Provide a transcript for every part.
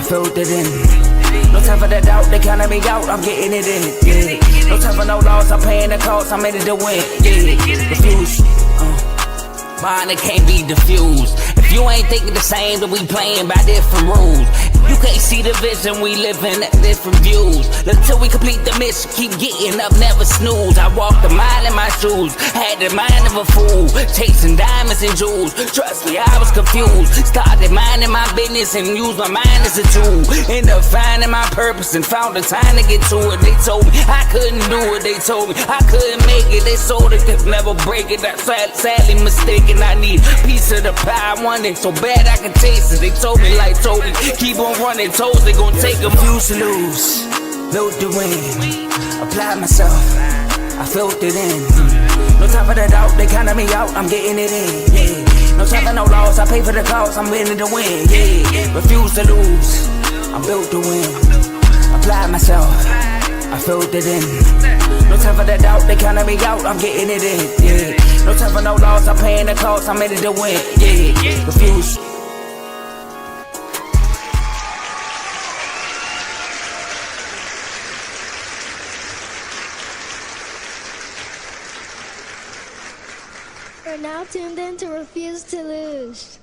I felt it in. No time for that doubt, they counted me out, I'm getting it in. Yeah. No time for no loss, I'm paying the cost, I'm in it to win. Yeah. Refuse. Mine, it can't be diffused. If you ain't thinking the same, then we playing by different rules. You can't see the vision, we living at different views. Until we complete the mission, keep getting up, never snooze. I walked a mile in my shoes, had the mind of a fool, chasing diamonds and jewels. Trust me, I was confused. Started minding my business and used my mind as a tool. Ended up finding my purpose and found the time to get to it. They told me I couldn't do it, they told me I couldn't make it. They sold it, could never break it. That's sadly mistaken. I need a piece of the pie, I want it so bad I can taste it. They told me like told me, keep on running, toes they gon' take them. Refuse to lose, built the win, applied myself, I felt it in. No time for the doubt, they counted me out, I'm getting it in. Yeah. No time for no loss, I pay for the cost, I'm winning to win. Yeah. Refuse to lose, I'm built to win, applied myself, I felt it in. No time for the doubt, they counted me out, I'm getting it in. Yeah. No time for no loss, I'm paying the cost, I'm in it to win. Yeah. Refuse. You're now tuned in to Refuse to Lose.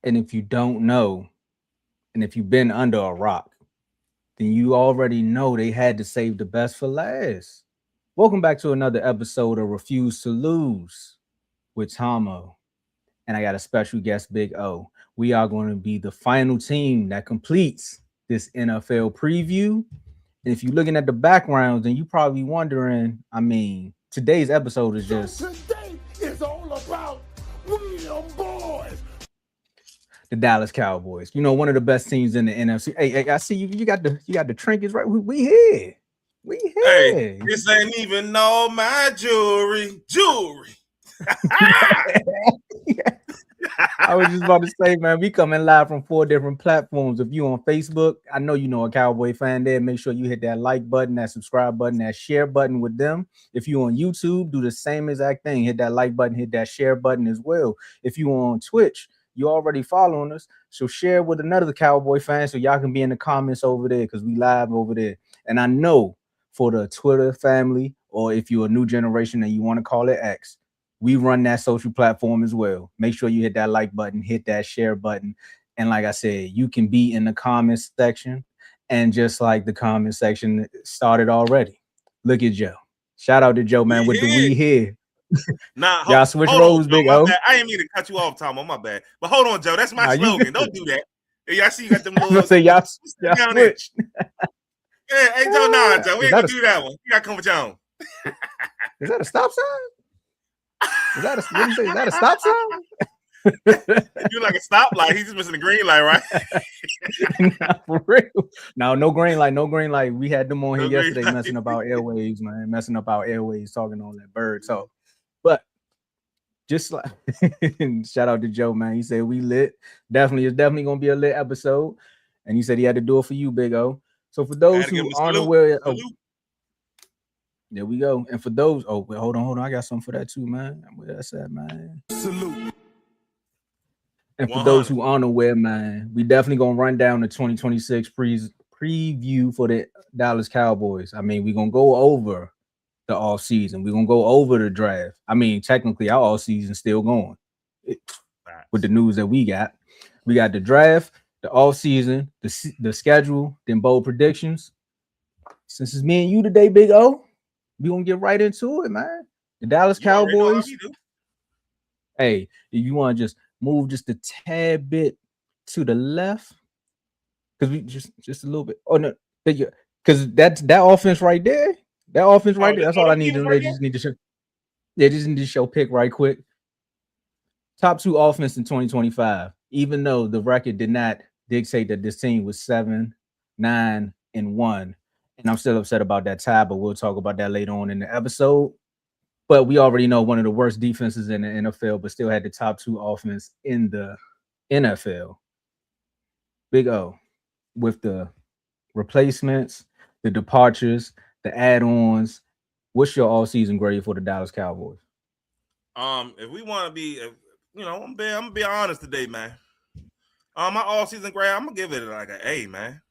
And if you don't know, and if you've been under a rock, then you already know they had to save the best for last. Welcome back to another episode of Refuse to Lose with Tomo. And I got a special guest, Big O. We are going to be the final team that completes this NFL preview. And if you're looking at the backgrounds, then you're probably wondering, I mean, today's episode is just... Today is all about we them boys. The Dallas Cowboys. You know, one of the best teams in the NFC. Hey, I see you got the trinkets right. We here. We here. Hey, this ain't even all my jewelry. I was just about to say, man, we coming live from 4 different platforms. If you on Facebook, I know you know a Cowboy fan there. Make sure you hit that like button, that subscribe button, that share button with them. If you on YouTube, do the same exact thing. Hit that like button, hit that share button as well. If you on Twitch, you already following us, so share with another Cowboy fan so y'all can be in the comments over there because we live over there. And I know for the Twitter family, or if you're a new generation and you want to call it X, we run that social platform as well. Make sure you hit that like button, hit that share button. And like I said, you can be in the comments section. And just like the comment section started already. Look at Joe. Shout out to Joe, man, with the we here. Nah, y'all switch roles, Big O. I ain't mean to cut you off, Tom. On my bad. But hold on, Joe. That's my slogan. Don't do that. Hey, I see you got them little. Say y'all switch. Yeah, hey, Joe, nah, Joe. We ain't gonna do that one. You gotta come with your own. Is that a stop sign? Is that a stop sign? You're like a stoplight. He's just missing the green light, right? Nah, for real. No green light, no green light. We had them on here yesterday messing up our airwaves, man. Messing up our airwaves, talking on that bird. So, but just like shout out to Joe, man. He said we lit. It's definitely gonna be a lit episode. And he said he had to do it for you, Big O. So for those who aren't aware of, there we go. And for those, wait, hold on. I got something for that too, man. Where that's at, man. Salute. And for those who aren't aware, man, we definitely gonna run down the 2026 preview for the Dallas Cowboys. I mean, we're gonna go over the offseason. We're gonna go over the draft. I mean, technically, our offseason still going with the news that we got. We got the draft, the offseason, the schedule, then bold predictions. Since it's me and you today, Big O, we gonna get right into it, man. The Dallas Cowboys. Hey, if you want to just move just a tad bit to the left, because we just a little bit. Oh no, because that offense right there. That offense right there. That's all I need to know. They just need to show. They just need to show pick right quick. Top 2 offense in 2025. Even though the record did not dictate that this team was 7-9-1, and I'm still upset about that tie. But we'll talk about that later on in the episode. But we already know one of the worst defenses in the NFL, but still had the top 2 offense in the NFL. Big O, with the replacements, the departures, the add-ons, what's your all-season grade for the Dallas Cowboys? If we want to be, I'm gonna be honest today, man. My all-season grade, I'm gonna give it like an A, man.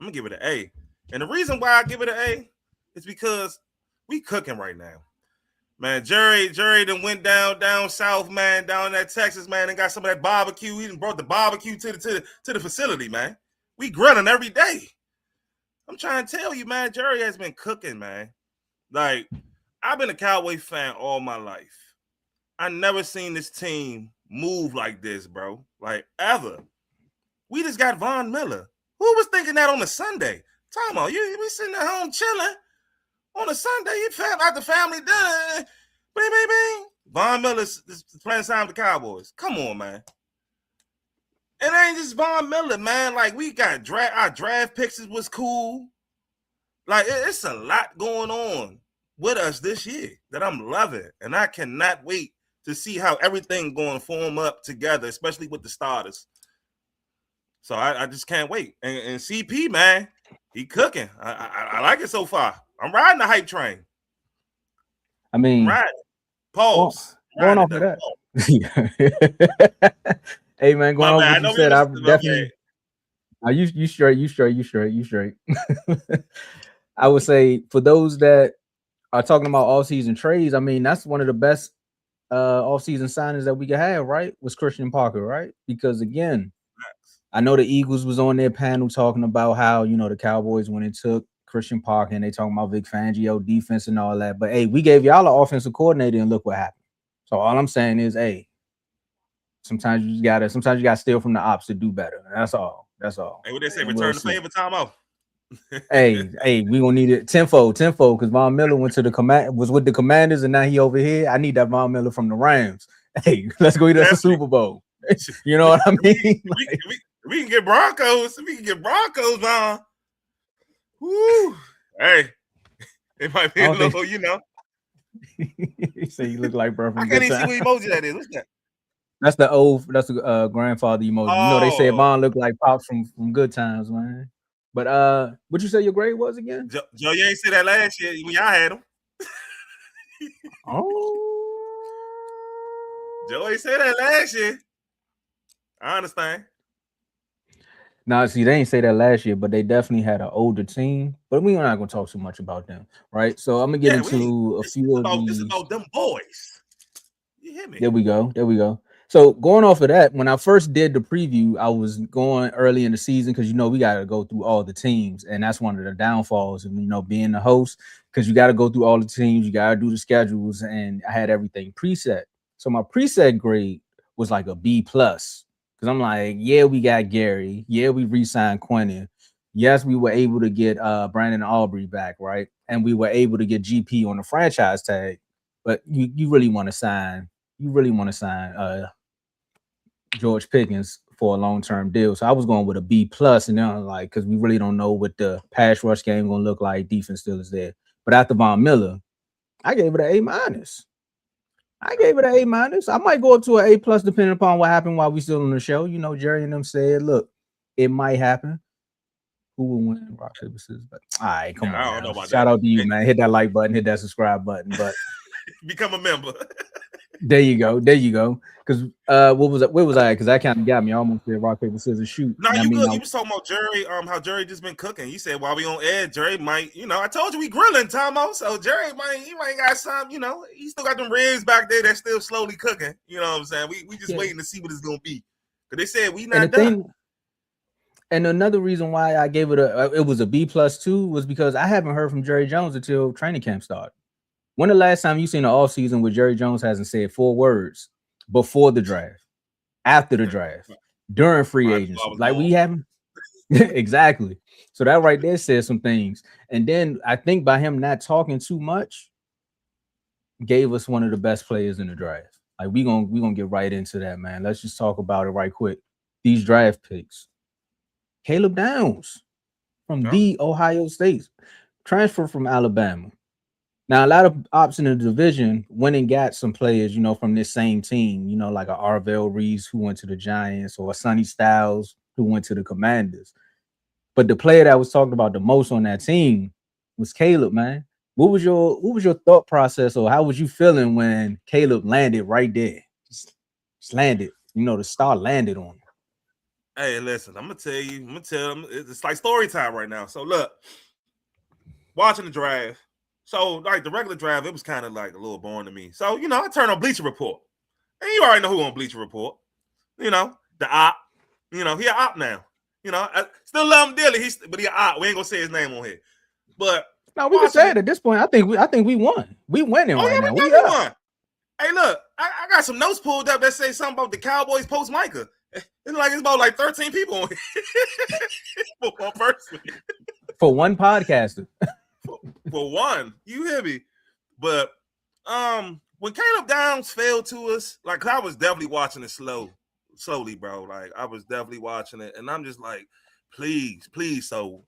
I'm gonna give it an A. And the reason why I give it an A is because we cooking right now. Man, Jerry done went down south, man, down that Texas, man, and got some of that barbecue. He done brought the barbecue to the facility, man. We grilling every day. I'm trying to tell you, man, Jerry has been cooking, man. Like, I've been a Cowboy fan all my life. I never seen this team move like this, bro. Like, ever. We just got Von Miller. Who was thinking that on a Sunday? Tomo, you be sitting at home chilling on a Sunday. You out the family done. Bing, bing, bing. Von Miller's playing time with the Cowboys. Come on, man. It ain't just Von Miller, man. Like, we got our draft picks was cool. Like, it's a lot going on with us this year that I'm loving. And I cannot wait to see how everything going to form up together, especially with the starters. So I just can't wait. And CP, man, he cooking. I like it so far. I'm riding the hype train. I mean, pause. Going off of that. Hey, man, going off what you said, I definitely. You straight. I would say for those that are talking about all-season trades, I mean, that's one of the best off-season signings that we could have, right? Was Christian Parker, right? Because again, I know the Eagles was on their panel talking about how, you know, the Cowboys when it took Christian Parker and they talking about Vic Fangio defense and all that. But hey, we gave y'all an offensive coordinator and look what happened. So all I'm saying is, hey, sometimes you gotta steal from the ops to do better. That's all. Hey, what they say? Return the favor, Tomo. hey, we gonna need it tenfold, because Von Miller was with the Commanders, and now he over here. I need that Von Miller from the Rams. Hey, let's go eat us a Super Bowl. You know what I mean? Like, we can get Broncos. We can get Broncos on. Woo! Hey, it might be a little, you know. You say you look like bro. I can't even see what emoji that is. What's that? That's the grandfather emoji. Oh. You know, they say Von look like Pops from Good Times, man. But what you say your grade was again? Joe, you ain't say that last year when y'all had him. Joe ain't say that last year. I understand. Now, see, they ain't say that last year, but they definitely had an older team. But we're not going to talk too much about them, right? So I'm going to get into a few of these. This is about them boys. You hear me? There we go. So going off of that, when I first did the preview, I was going early in the season because, you know, we got to go through all the teams. And that's one of the downfalls of, you know, being the host, because you got to go through all the teams. You got to do the schedules. And I had everything preset. So my preset grade was like a B+. Because I'm like, yeah, we got Gary. Yeah, we re-signed Quentin. Yes, we were able to get Brandon Aubrey back, right? And we were able to get GP on the franchise tag. But you really want to sign George Pickens for a long-term deal. So I was going with a B+, and then like, because we really don't know what the pass rush game going to look like. Defense still is there. But after Von Miller, I gave it an A-. I might go up to an A+ depending upon what happened while we still on the show. You know, Jerry and them said, look, it might happen. Who will win? Rock, paper, scissors. But all right, come on. I don't know about Shout out to you, man. Hit that like button, hit that subscribe button. But become a member. There you go. Because where was I? Because that kind of got me. I almost said rock, paper, scissors, shoot. No, you good. You was talking about Jerry, how Jerry just been cooking. You said while we on air, Jerry might, you know, I told you we grilling, Tomo. So Jerry might got some, you know, he still got them ribs back there that's still slowly cooking. You know what I'm saying? We just waiting to see what it's gonna be. Because they said we not done. And another reason why I gave it was a B+ too was because I haven't heard from Jerry Jones until training camp started. When the last time you seen an offseason where Jerry Jones hasn't said 4 words before the draft, after the draft, during free agency? Like we haven't. Exactly. So that right there says some things. And then I think by him not talking too much, gave us one of the best players in the draft. Like we gonna get right into that, man. Let's just talk about it right quick. These draft picks. Caleb Downs from the Ohio State, transfer from Alabama. Now, a lot of ops in the division went and got some players, you know, from this same team, you know, like a Arvell Reese who went to the Giants, or a Sonny Styles who went to the Commanders. But the player that was talked about the most on that team was Caleb, man. What was your thought process, or how was you feeling when Caleb landed right there? Just landed, you know, the star landed on him. Hey, listen, I'm gonna tell them it's like story time right now. So look, watching the draft. So like the regular draft, it was kind of like a little boring to me. So I turned on Bleacher Report, and you already know who on Bleacher Report. The op. He an op now. I still love him dearly. But he an op. We ain't gonna say his name on here. But no, we can say it at this point. I think we won. We winning right now. We won. Hey, look, I got some notes pulled up that say something about the Cowboys post Micah. It's about like 13 people on here. For one person. For one podcaster. for one. You hear me? But when Caleb Downs fell to us, like I was definitely watching it slowly, bro. Like I was definitely watching it, and I'm just like, please. So,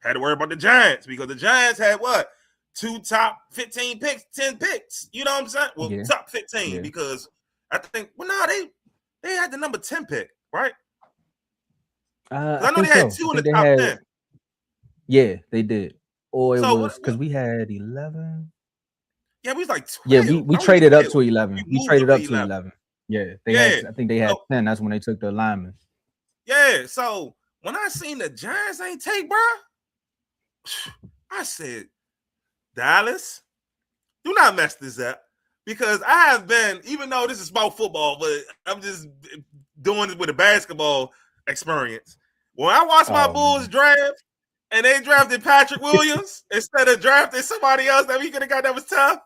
had to worry about the Giants because the Giants had what? 2 top 15 picks, 10 picks. You know what I'm saying? Well, top 15 because I think they had the number 10 pick, right? I know they had 2 in the top 10. Yeah, they did. Or it was because we had 11. Yeah, we was like 12. Yeah, we traded up to 11. We traded up to 11. Yeah, I think they had 10. That's when they took the lineman. Yeah, so when I seen the Giants ain't take, bro, I said, Dallas, do not mess this up because I have been, even though this is about football, but I'm just doing it with a basketball experience. When I watched my Bulls draft and they drafted Patrick Williams instead of drafting somebody else that we could have got that was tough,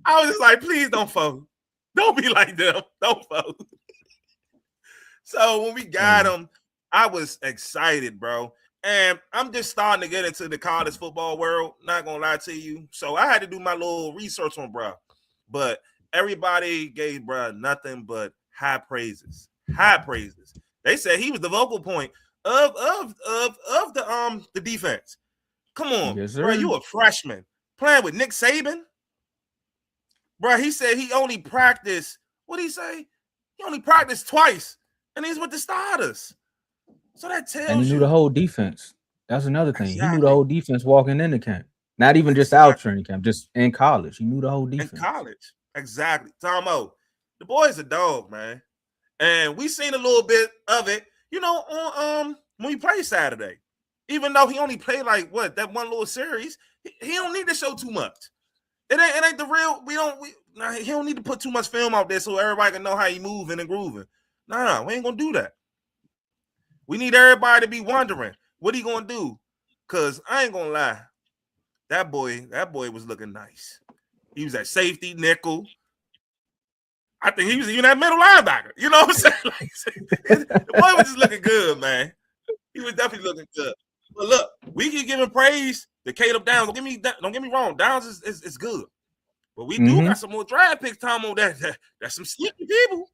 I was just like, please don't fold. Don't be like them. Don't fold. So when we got him, I was excited, bro. And I'm just starting to get into the college football world. Not gonna lie to you. So I had to do my little research on bro. But everybody gave bro nothing but high praises. High praises. They said he was the vocal point of the defense. Come on, bro. You a freshman playing with Nick Saban, bro. He said he only practiced. What did he say? He only practiced twice, and he's with the starters. So that tells you. And he knew the whole defense. That's another thing. Exactly. He knew the whole defense walking into camp. Not even just out training camp, just in college. He knew the whole defense. In college. Exactly. Tomo, the boy's a dog, man. And we seen a little bit of it, on when we played Saturday. Even though he only played like that one little series, he don't need to show too much. It ain't the real. He don't need to put too much film out there so everybody can know how he moving and grooving. Nah, we ain't gonna do that. We need everybody to be wondering what he gonna do. Cause I ain't gonna lie, that boy was looking nice. He was at safety, nickel. I think he was even that middle linebacker. You know what I'm saying? The boy was just looking good, man. He was definitely looking good. But look, we can give him praise to Caleb Downs. Don't get me wrong. Downs is good. But we do got some more draft picks, Tomo. That's some sneaky people.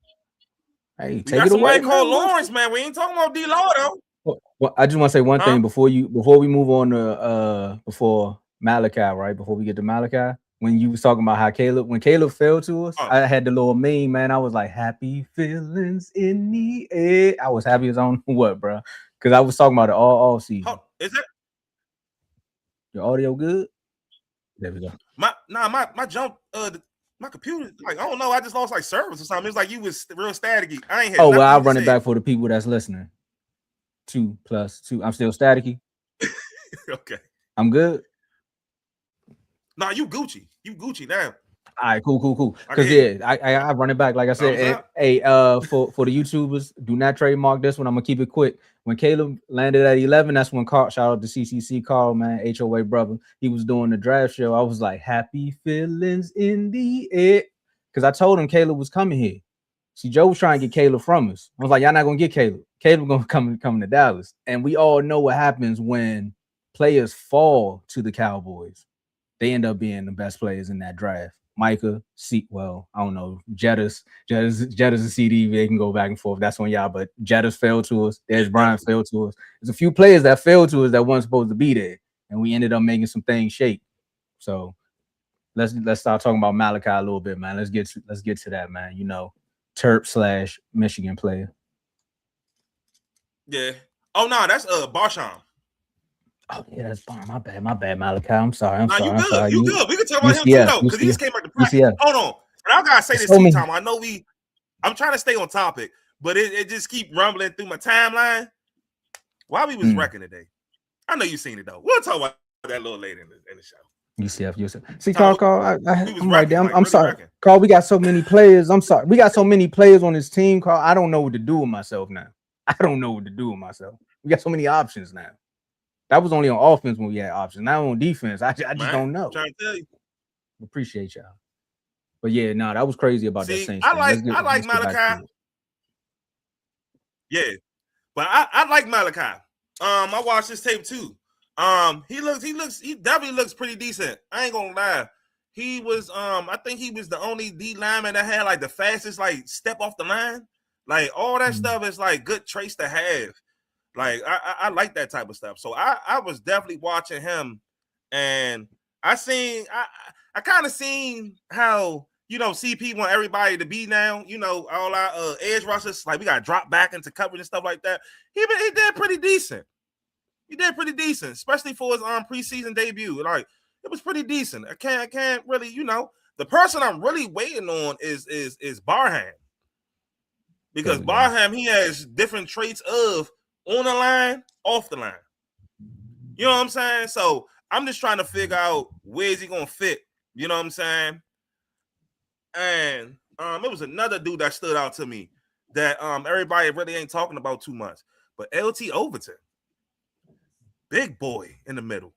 Hey, we got somebody called Lawrence, man. We ain't talking about D-Law, though. Well, I just want to say one thing before we move on to before Malachi, right? Before we get to Malachi, when you was talking about how when Caleb fell to us, I had the little meme, man. I was like, happy feelings in the air. I was happy as on what, bro? Because I was talking about it all season. Is it? Your audio good? There we go. My jump my computer, like, I don't know, I just lost like service or something. It was like you was real staticky. I ain't had well, I'll run it back for the people that's listening. 2 + 2. I'm still staticky. Okay. I'm good. Nah, you Gucci. You Gucci now. All right, cool. Because I run it back. Like I said, for the YouTubers, do not trademark this one. I'm gonna keep it quick. When Caleb landed at 11, that's when Carl, shout out to CCC Carl, man, HOA brother. He was doing the draft show. I was like, happy feelings in the air. Because I told him Caleb was coming here. See, Joe was trying to get Caleb from us. I was like, y'all not gonna get Caleb. Caleb gonna come to Dallas. And we all know what happens when players fall to the Cowboys. They end up being the best players in that draft. Micah, I don't know, Jettas and CD, they can go back and forth. That's on y'all, but Jettas fell to us. There's Brian fell to us. There's a few players that fell to us that weren't supposed to be there, and we ended up making some things shake. So let's start talking about Malachi a little bit, man. Let's get to that, man. Terp / Michigan player. Yeah. Oh no, that's Barshawn. Oh yeah, that's fine. My bad, Malachi. I'm sorry. You good. You good. We can talk about him too, though, because he just came back to practice. Hold on. And I gotta say this to you, Tom. I know I'm trying to stay on topic, but it just keep rumbling through my timeline. While we was wrecking today, I know you seen it though. We'll talk about that a little later in the show. UCF. See, Carl, I'm right there. I'm really sorry, wrecking. Carl. We got so many players. I'm sorry. We got so many players on this team, Carl. I don't know what to do with myself now. I don't know what to do with myself. We got so many options now. That was only on offense when we had options. Now on defense, I just don't know. I'm trying to tell you. Appreciate y'all. But yeah, no, that was crazy about that Saints. I like Malachi. Yeah, but I like Malachi. I watched his tape too. He definitely looks pretty decent. I ain't gonna lie. He was I think he was the only D lineman that had like the fastest like step off the line. Like all that stuff is like good traits to have. Like I like that type of stuff. So I was definitely watching him, and I kind of seen how, you know, CP want everybody to be now, you know, all our edge rushers, like we got to drop back into coverage and stuff like that. He did pretty decent. He did pretty decent, especially for his preseason debut. Like it was pretty decent. I can't really, you know, the person I'm really waiting on is Barham, because Barham, he has different traits of on the line, off the line. You know what I'm saying? So I'm just trying to figure out where is he gonna fit. You know what I'm saying? And it was another dude that stood out to me that everybody really ain't talking about too much. But LT Overton, big boy in the middle.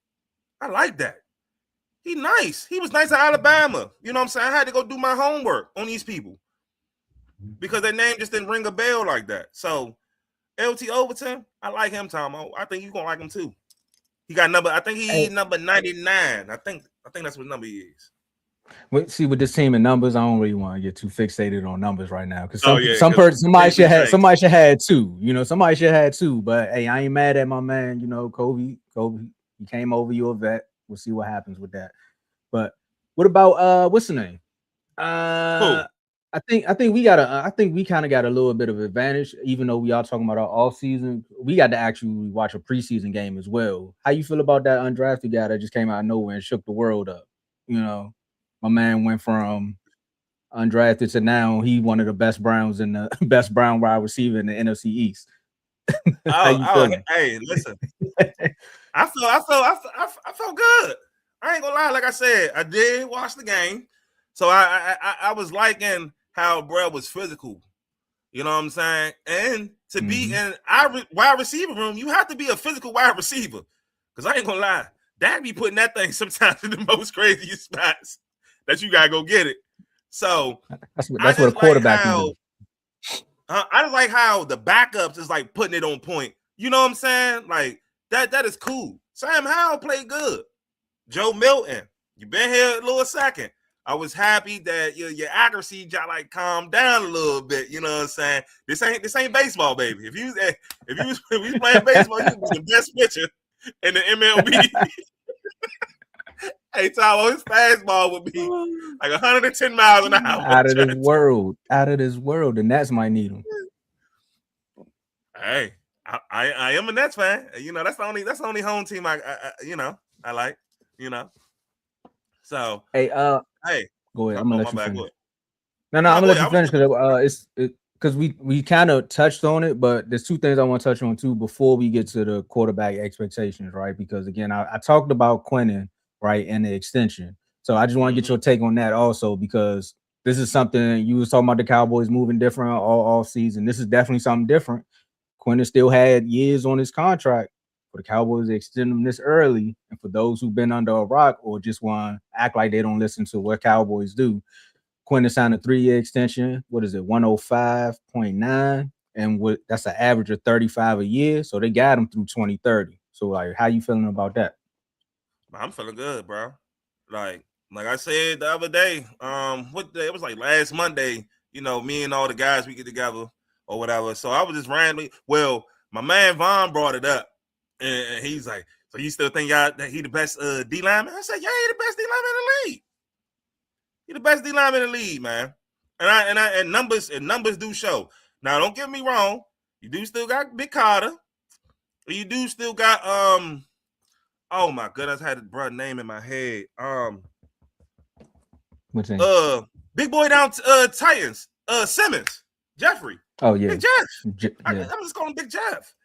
I like that. He nice. He was nice at Alabama. You know what I'm saying? I had to go do my homework on these people because their name just didn't ring a bell like that. So LT Overton, I like him, Tomo. I think you're gonna like him too. He got number, I think he's number 99. I think that's what number he is. See, with this team and numbers, I don't really want to get too fixated on numbers right now, because somebody should have two. You know, somebody should have two. But hey, I ain't mad at my man. You know, Kobe, he came over. You a vet. We'll see what happens with that. But what about what's the name? Who? I think we kind of got a little bit of advantage, even though we are talking about our off season. We got to actually watch a preseason game as well. How you feel about that undrafted guy that just came out of nowhere and shook the world up? You know, my man went from undrafted to now he one of the best Browns and the best Brown wide receiver in the NFC East. Hey, listen, I felt good. I ain't gonna lie. Like I said, I did watch the game, so I was liking how bro was physical. You know what I'm saying? And to be in our wide receiver room, you have to be a physical wide receiver. Because I ain't gonna lie, Dak be putting that thing sometimes in the most craziest spots that you gotta go get it. So that's what a quarterback can do. I just like how the backups is like putting it on point. You know what I'm saying? Like that is cool. Sam Howell played good. Joe Milton, you been here a little second. I was happy that your accuracy got like calmed down a little bit. You know what I'm saying? This ain't baseball, baby. If you was playing baseball, you would be the best pitcher in the MLB. Hey, Tom, his fastball would be like 110 miles an hour. Out of this world. The Nets might need him. Hey, I am a Nets fan. You know, that's the only home team I like. You know, so hey, go ahead. I'm gonna let you finish. No, I'm gonna let you finish because we kind of touched on it, but there's two things I want to touch on too before we get to the quarterback expectations, right? Because again, I talked about Quinnen, right, and the extension. So I just want to get your take on that also, because this is something you was talking about, the Cowboys moving different all season. This is definitely something different. Quinnen still had years on his contract. For the Cowboys to extend them this early, and for those who've been under a rock or just want to act like they don't listen to what Cowboys do, Quinnen signed a 3-year extension. What is it, 105.9, and that's an average of 35 a year. So they got him through 2030. So like, how you feeling about that? I'm feeling good, bro. Like I said the other day, what day? It was like last Monday. You know, me and all the guys, we get together or whatever. So I was just randomly. Well, my man Vaughn brought it up. And he's like, so you still think that he the best D lineman? I said, yeah, he the best D lineman in the league. He the best D lineman in the league, man. And numbers do show. Now, don't get me wrong. You do still got Big Carter. You do still got oh my goodness, I had a brother name in my head. What's name? Big boy down Titans. Simmons. Jeffrey. Oh yeah, Big Jeff. yeah. I'm just calling Big Jeff.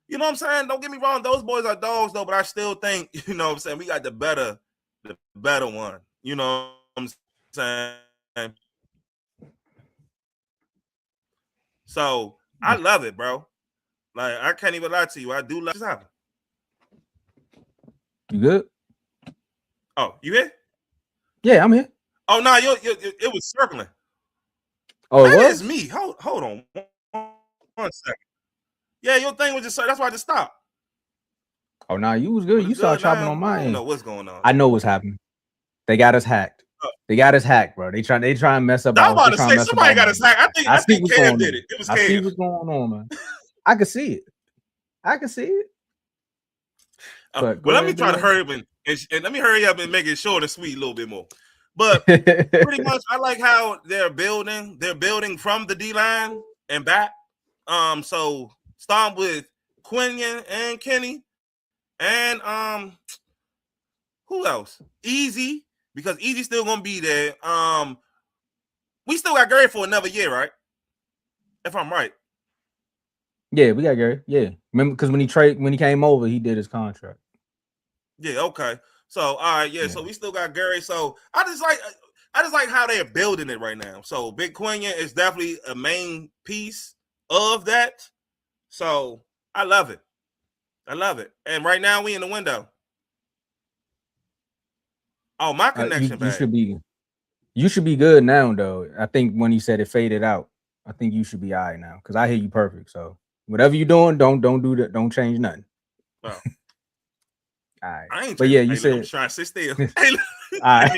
You know what I'm saying? Don't get me wrong; those boys are dogs, though. But I still think, you know what I'm saying, we got the better one. You know what I'm saying? So I love it, bro. Like, I can't even lie to you. I do love this happen. You good? Oh, you here? Yeah, I'm here. Oh no, it was circling. Oh, That it was? is me. Hold on 1 second. Yeah, your thing was just that's why I just stopped. Oh no, you was good. You started chopping on my I don't end. know what's going on. I know what's happening. They got us hacked. They got us hacked, bro. They try and mess up. I'm about to say somebody got us hacked. I think Cam did it. It was Cam. I see what's going on, man. I can see it. Well, let me try to hurry up and let me hurry up and make it short and sweet a little bit more. But pretty much, I like how they're building. They're building from the D line and back. So start with Quinion and Kenny, and who else? Easy, because Easy's still gonna be there. We still got Gary for another year, right? If I'm right. Yeah, we got Gary. Yeah, remember because when he came over, he did his contract. Yeah. Okay. So all right. Yeah. So we still got Gary. So I just like how they're building it right now. So Big Quinion is definitely a main piece of that. So I love it. And right now we in the window. Oh, my connection bad. You should be good now, though. I think when he said it faded out, I think you should be all right now because I hear you perfect. So whatever you're doing, don't do that. Don't change nothing. Oh. All right. I ain't. But yeah, you said I'm trying to sit still. All right.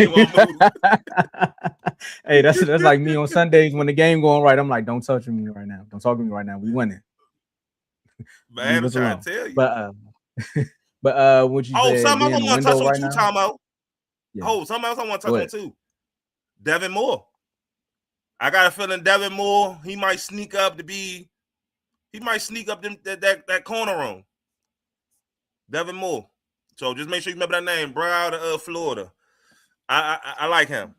Hey, that's like me on Sundays when the game going right. I'm like, don't touch me right now. Don't talk to me right now. We winning. Man, I'm trying to tell you. But what you said? Something else I want to touch on too, Tomo. Yeah. Something else I want to touch on too. Devin Moore. I got a feeling Devin Moore, he might sneak up that corner room. Devin Moore. So just make sure you remember that name, bro, out of Florida. I like him.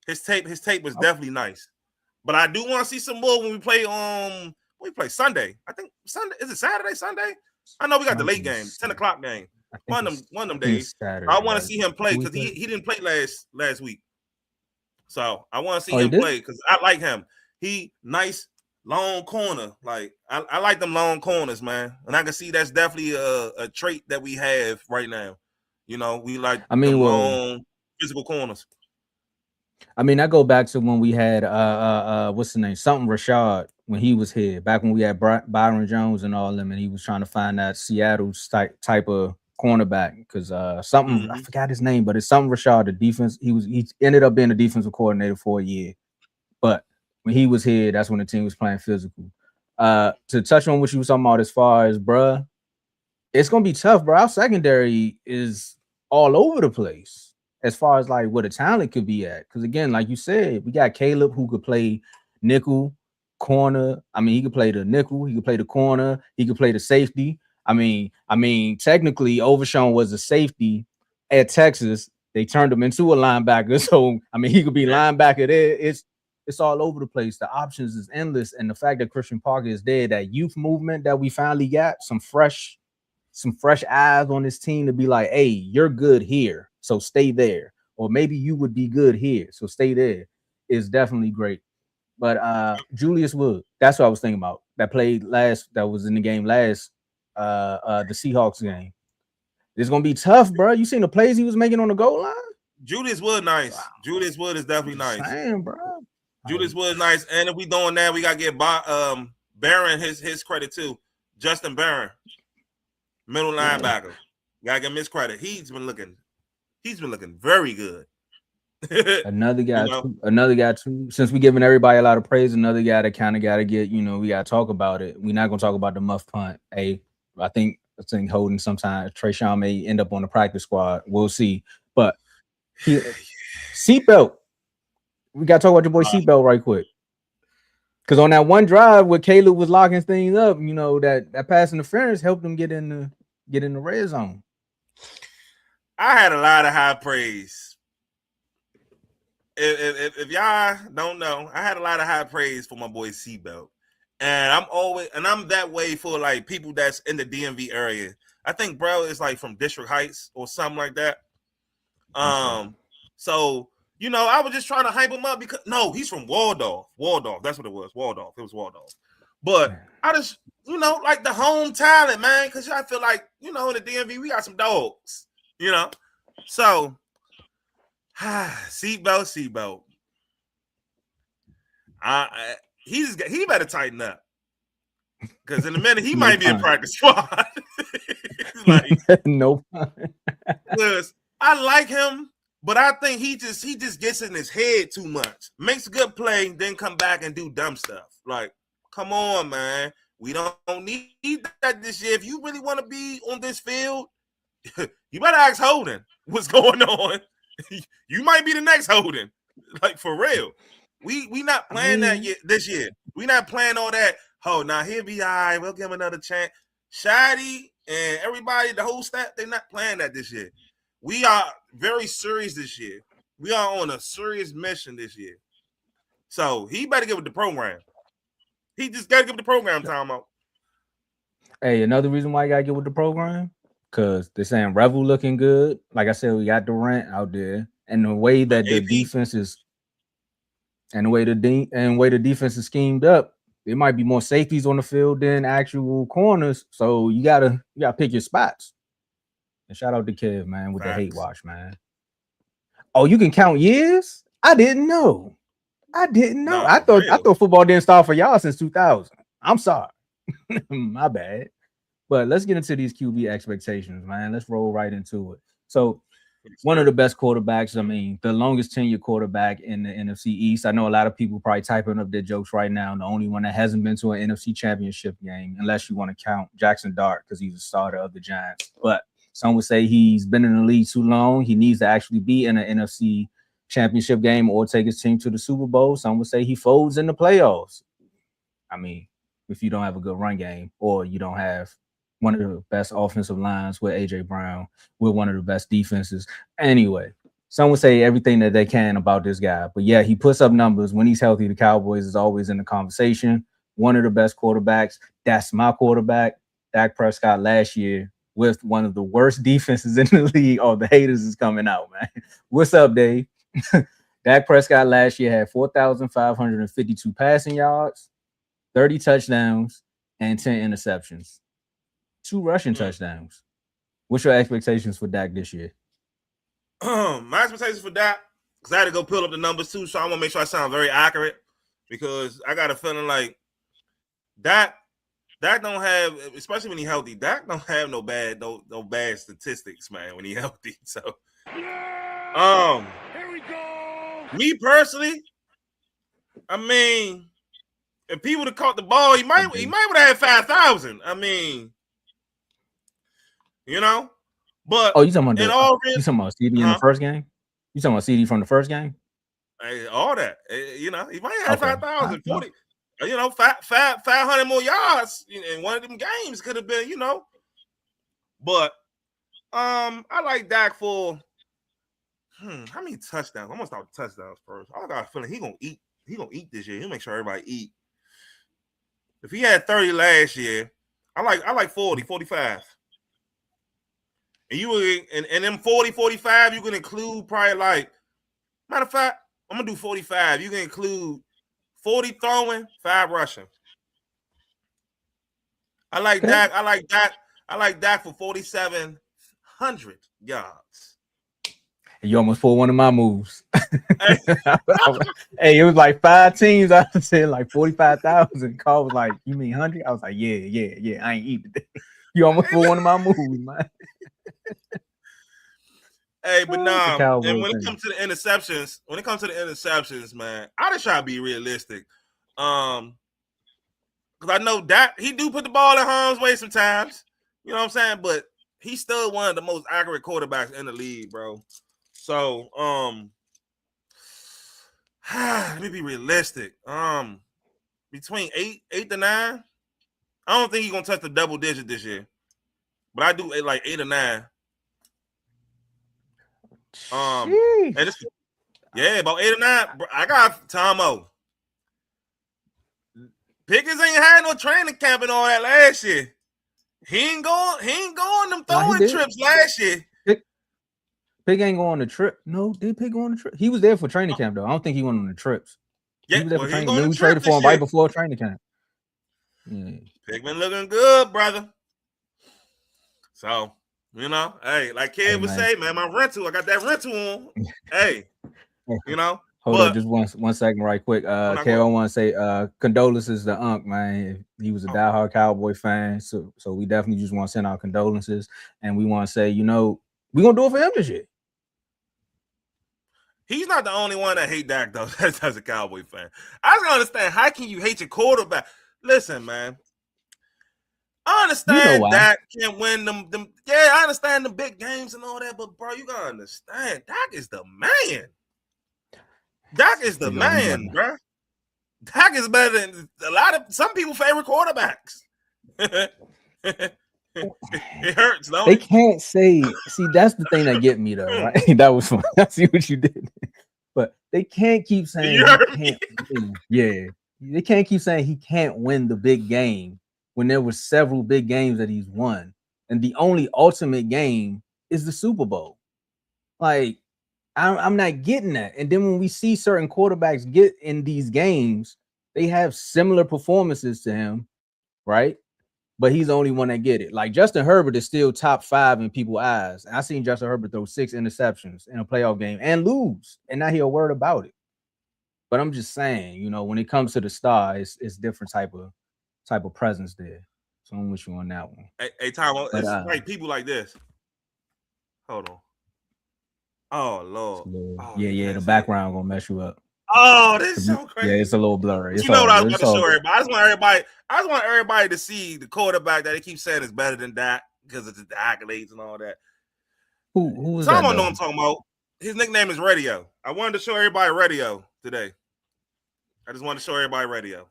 His tape was definitely nice. But I do want to see some more when we play Sunday. I think Sunday. Is it Saturday, Sunday? I know we got the late game, 10 o'clock game. One of them days. Saturday, I want to see him play because he didn't play last week. So I want to see him play because I like him. He nice long corner. Like I like them long corners, man. And I can see that's definitely a trait that we have right now. You know, we like long physical corners. I mean, I go back to when we had what's the name? Something Rashad when he was here. Back when we had Byron Jones and all them, and he was trying to find that Seattle type of cornerback because something I forgot his name, but it's something Rashad. The defense he ended up being a defensive coordinator for a year, but when he was here, that's when the team was playing physical. To touch on what you were talking about as far as bruh, it's gonna be tough, bro. Our secondary is all over the place as far as like what the talent could be at. Because again, like you said, we got Caleb who could play nickel, corner. I mean, he could play the nickel, he could play the corner, he could play the safety. I mean, technically, Overshown was a safety at Texas. They turned him into a linebacker. So I mean, he could be linebacker there. It's all over the place. The options is endless. And the fact that Christian Parker is there, that youth movement that we finally got, some fresh eyes on this team to be like, hey, you're good here, so stay there. Or maybe you would be good here, so stay there, is definitely great. But Julius Wood, that's what I was thinking about. That was in the game last, the Seahawks game. It's gonna be tough, bro. You seen the plays he was making on the goal line? Julius Wood, nice. Wow. Julius Wood is definitely nice. Damn, bro. Julius Wood, nice. And if we doing that, we gotta get Barron his credit too. Justin Barron. Middle linebacker. Gotta give him his credit. He's been looking very good. Another guy too. Since we're giving everybody a lot of praise, another guy that kind of gotta get, we gotta talk about it. We're not gonna talk about the muff punt. I think Holden sometimes Trayshawn may end up on the practice squad. We'll see. But seatbelt. We gotta talk about your boy seatbelt right quick. Because on that one drive where Caleb was locking things up, that pass interference helped him get in the red zone. I had a lot of high praise. If y'all don't know, I had a lot of high praise for my boy Seatbelt. And I'm that way for like people that's in the DMV area. I think bro is like from District Heights or something like that. So I was just trying to hype him up because he's from Waldorf. Waldorf, that's what it was. Waldorf. It was Waldorf. But I just like the home talent, man, because I feel like in the DMV we got some dogs. So seatbelt. He better tighten up. Because in a minute he might be in practice squad. Like no. Because I like him, but I think he just gets in his head too much. Makes a good play, then come back and do dumb stuff. Like, come on, man. We don't need that this year. If you really want to be on this field, you better ask Holden what's going on. You might be the next Holden. Like, for real. We not playing that this year. We not playing all that. Oh, now he'll be all right. We'll give him another chance. Shady and everybody, the whole staff, they're not playing that this year. We are very serious this year. We are on a serious mission this year. So he better get with the program. He just got to give the program time out. Hey, another reason why you got to get with the program, because they're saying Revel looking good. Like I said, we got Durant out there. And the way that the defense is, and the way the defense is schemed up, there might be more safeties on the field than actual corners. So you gotta pick your spots. And shout out to Kev, man, with the hate watch, man. Oh, you can count years? I didn't know. No, I thought football didn't start for y'all since 2000. I'm sorry. My bad. But let's get into these QB expectations, man. Let's roll right into it. So one of the best quarterbacks, I mean, the longest tenure quarterback in the NFC East. I know a lot of people probably typing up their jokes right now. The only one that hasn't been to an NFC championship game, unless you want to count Jackson Dart because he's a starter of the Giants. But some would say he's been in the league too long. He needs to actually be in an NFC championship game or take his team to the Super Bowl. Some would say he folds in the playoffs. I mean, if you don't have a good run game or you don't have one of the best offensive lines with A.J. Brown, with one of the best defenses. Anyway, some would say everything that they can about this guy. But yeah, he puts up numbers. When he's healthy, the Cowboys is always in the conversation. One of the best quarterbacks. That's my quarterback, Dak Prescott, last year with one of the worst defenses in the league. Oh, the haters is coming out, man. What's up, Dave? Dak Prescott last year had 4,552 passing yards, 30 touchdowns, and 10 interceptions. 2 rushing touchdowns. What's your expectations for Dak this year? My expectations for Dak, because I had to go pull up the numbers too, so I want to make sure I sound very accurate, because I got a feeling like Dak don't have, especially when he's healthy, Dak don't have no bad statistics, man, when he's healthy. So, here we go. Me personally, I mean, if he would have caught the ball, he might would have had 5,000. I mean, but you talking about CD in the first game? You talking about CD from the first game? All that, he might have 5,000, 40, 500 more yards in one of them games could have been, But I like Dak for how many touchdowns? I'm gonna start with touchdowns first. I got a feeling he gonna eat. He gonna eat this year. He'll make sure everybody eat. If he had 30 last year, I like 40, 45. And you would, and them 40, 45, you can include probably like, matter of fact, I'm gonna do 45. You can include 40 throwing, 5 rushing. I like Dak. I like Dak for 4,700 yards. You almost pulled one of my moves. Hey, it was like 5 teams. I said like 45,000. Carl was like, "You mean 100?" I was like, "Yeah. I ain't eating today." You almost pulled one of my moves, man. Hey, but nah. And when it comes to the interceptions, man, I just try to be realistic. Because I know that he do put the ball in harm's way sometimes. You know what I'm saying? But he's still one of the most accurate quarterbacks in the league, bro. So, let me be realistic. Between 8 to 9, I don't think he's gonna touch the double digit this year. But I do like 8 or 9. And it's, about 8 or 9. I got Tomo. Pickens ain't had no training camp and all that last year. He ain't going them throwing trips last year. Pig ain't go on the trip. No, did Pig go on the trip? He was there for training camp though. I don't think he went on the trips. Yeah, he was there for training. We traded for him right before training camp. Yeah. Pig been looking good, brother. So, you know, hey, like Kid would say, man, my rental, I got that rental on. Hey, you know. Hold on, just one second, right quick. KO want to say condolences to Unc, man. He was a diehard Cowboy fan, so we definitely just want to send our condolences, and we want to say, you know, we're gonna do it for him this year. He's not the only one that hate Dak, though, as a Cowboy fan. I don't understand. How can you hate your quarterback? Listen, man. I understand Dak can't win them. Yeah, I understand the big games and all that, but, bro, you got to understand. Dak is the man. Dak is the man, bro. Dak is better than some people favorite quarterbacks. It hurts, though. They can't say. See, that's the thing that get me though. Right? That was fun. I see what you did, but they can't keep saying he can't win. Yeah, they can't keep saying he can't win the big game when there were several big games that he's won, and the only ultimate game is the Super Bowl. Like, I'm not getting that. And then when we see certain quarterbacks get in these games, they have similar performances to him, right? But he's the only one that get it. Like Justin Herbert is still top 5 in people's eyes. I seen Justin Herbert throw 6 interceptions in a playoff game and lose, and now he'll word about it. But I'm just saying, you know, when it comes to the star, it's different type of presence there. So I'm with you on that one. Hey Tom, it's like people like this. Hold on. Oh Lord. Yeah. The background gonna mess you up. Oh, this is so crazy. Yeah, it's a little blurry. You know what I was about to show everybody. I just want everybody to see the quarterback that they keep saying is better than Dak because of the accolades and all that. Who is that? Someone know I'm talking about. His nickname is Radio. I wanted to show everybody Radio today. I just wanted to show everybody Radio.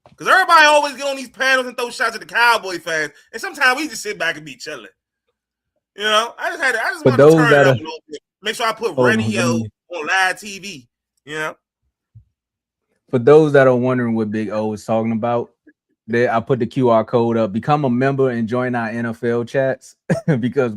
Because everybody always get on these panels and throw shots at the Cowboy fans. And sometimes we just sit back and be chilling. You know, I just want to turn it up a little bit. Make sure I put Radio on live TV. You know? For those that are wondering what Big O is talking about, I put the QR code up. Become a member and join our NFL chats because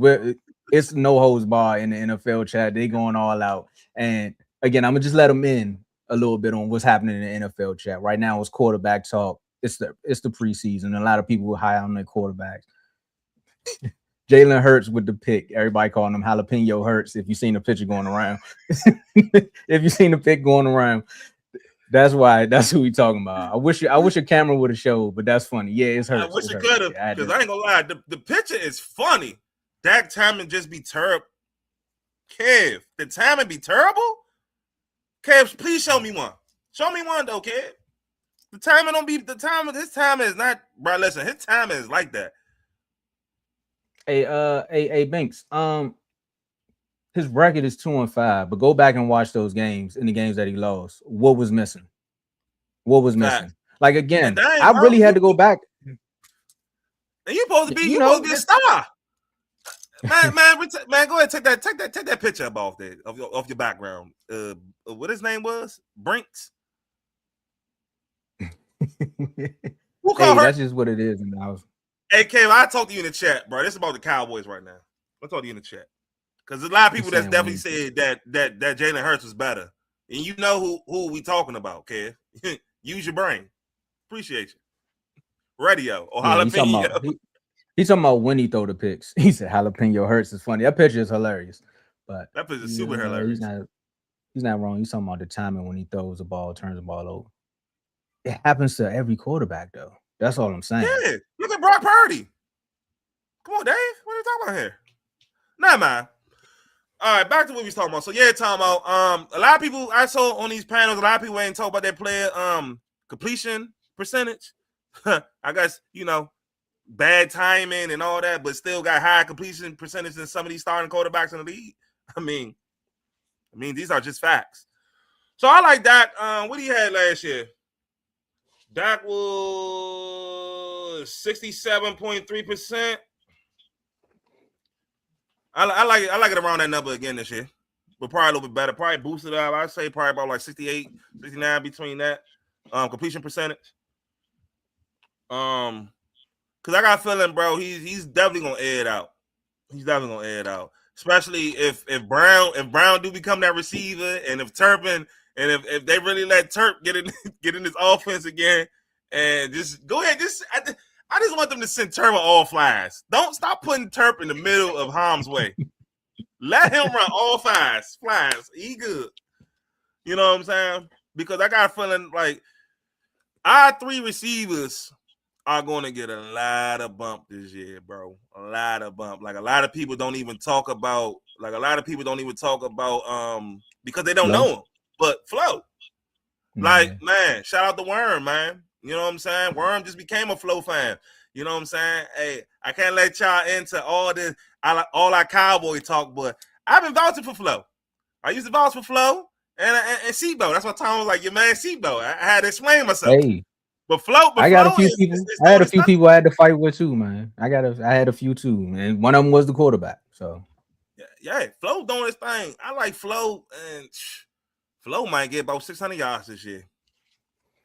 it's no holds bar in the NFL chat. They going all out. And again, I'm gonna just let them in a little bit on what's happening in the NFL chat right now. It's quarterback talk. It's the preseason. A lot of people were high on their quarterbacks. Jalen Hurts with the pick. Everybody calling him jalapeno Hurts. If you've seen the picture going around, if you've seen the pick going around. That's who we talking about. I wish your camera would have showed, but that's funny. Yeah, it's Hurts. I wish it could have, because I ain't gonna lie. The picture is funny. Dak timing just be terrible. Kev, the timing be terrible? Kev, please show me one. Show me one though, Kev. The timing don't be his timing is not, bro. Listen, his timing is like that. Hey, Banks. His record is 2-5, but go back and watch those games in the games that he lost. What was missing? Like again, I really had to go back. And you supposed to be, supposed to be a star. Man, go ahead, take that picture up off there of your background. What his name was? Brinks. Who called her? That's just what it is in the house. Hey, Kev, I talk to you in the chat, bro. This is about the Cowboys right now. I'll talk to you in the chat. Because there's a lot of people that's definitely said that Jalen Hurts was better. And you know who we talking about, Kev. Use your brain. Appreciate you. Radio or jalapeno. He's talking about when he throw the picks. He said jalapeno Hurts is funny. That picture is hilarious. But that picture is super hilarious. He's not wrong. He's talking about the timing when he throws the ball, turns the ball over. It happens to every quarterback, though. That's all I'm saying. Yeah. Look at Brock Purdy. Come on, Dave. What are you talking about here? Nah, man. All right, back to what we was talking about. So yeah, Tomo. A lot of people I saw on these panels, a lot of people ain't talk about their player completion percentage. I guess, bad timing and all that, but still got high completion percentage than some of these starting quarterbacks in the league. I mean, these are just facts. So I like Dak. What he had last year? Dak was 67.3%. I like it around that number again this year, but probably a little bit better. Probably boosted up. I'd say probably about like 68, 69 between that completion percentage. Because I got a feeling, bro, he's definitely gonna air it out. He's definitely gonna air it out. Especially if Brown do become that receiver, and if Turpin and if they really let Turp get in this offense again, and just go ahead, I just want them to send Turp all flies. Don't stop putting Turp in the middle of harm's way. Let him run all flies. He good. You know what I'm saying? Because I got a feeling like our 3 receivers are going to get a lot of bump this year, bro. A lot of bump. Like a lot of people don't even talk about. Because they don't know him. But Flo, like man, shout out to Worm, man. You know what I'm saying? Worm just became a Flo fan. You know what I'm saying? Hey, I can't let y'all into all our Cowboy talk, but I've been vouching for Flo. I used to vouch for Flo and Sebo. That's why Tom was like, your man Sebo. I had to explain myself. Hey. But Flo, I got a few people. I had a few people I had to fight with too, man. I had a few too, and one of them was the quarterback. So yeah, Flo doing his thing. I like Flo, and Flo might get about 600 yards this year.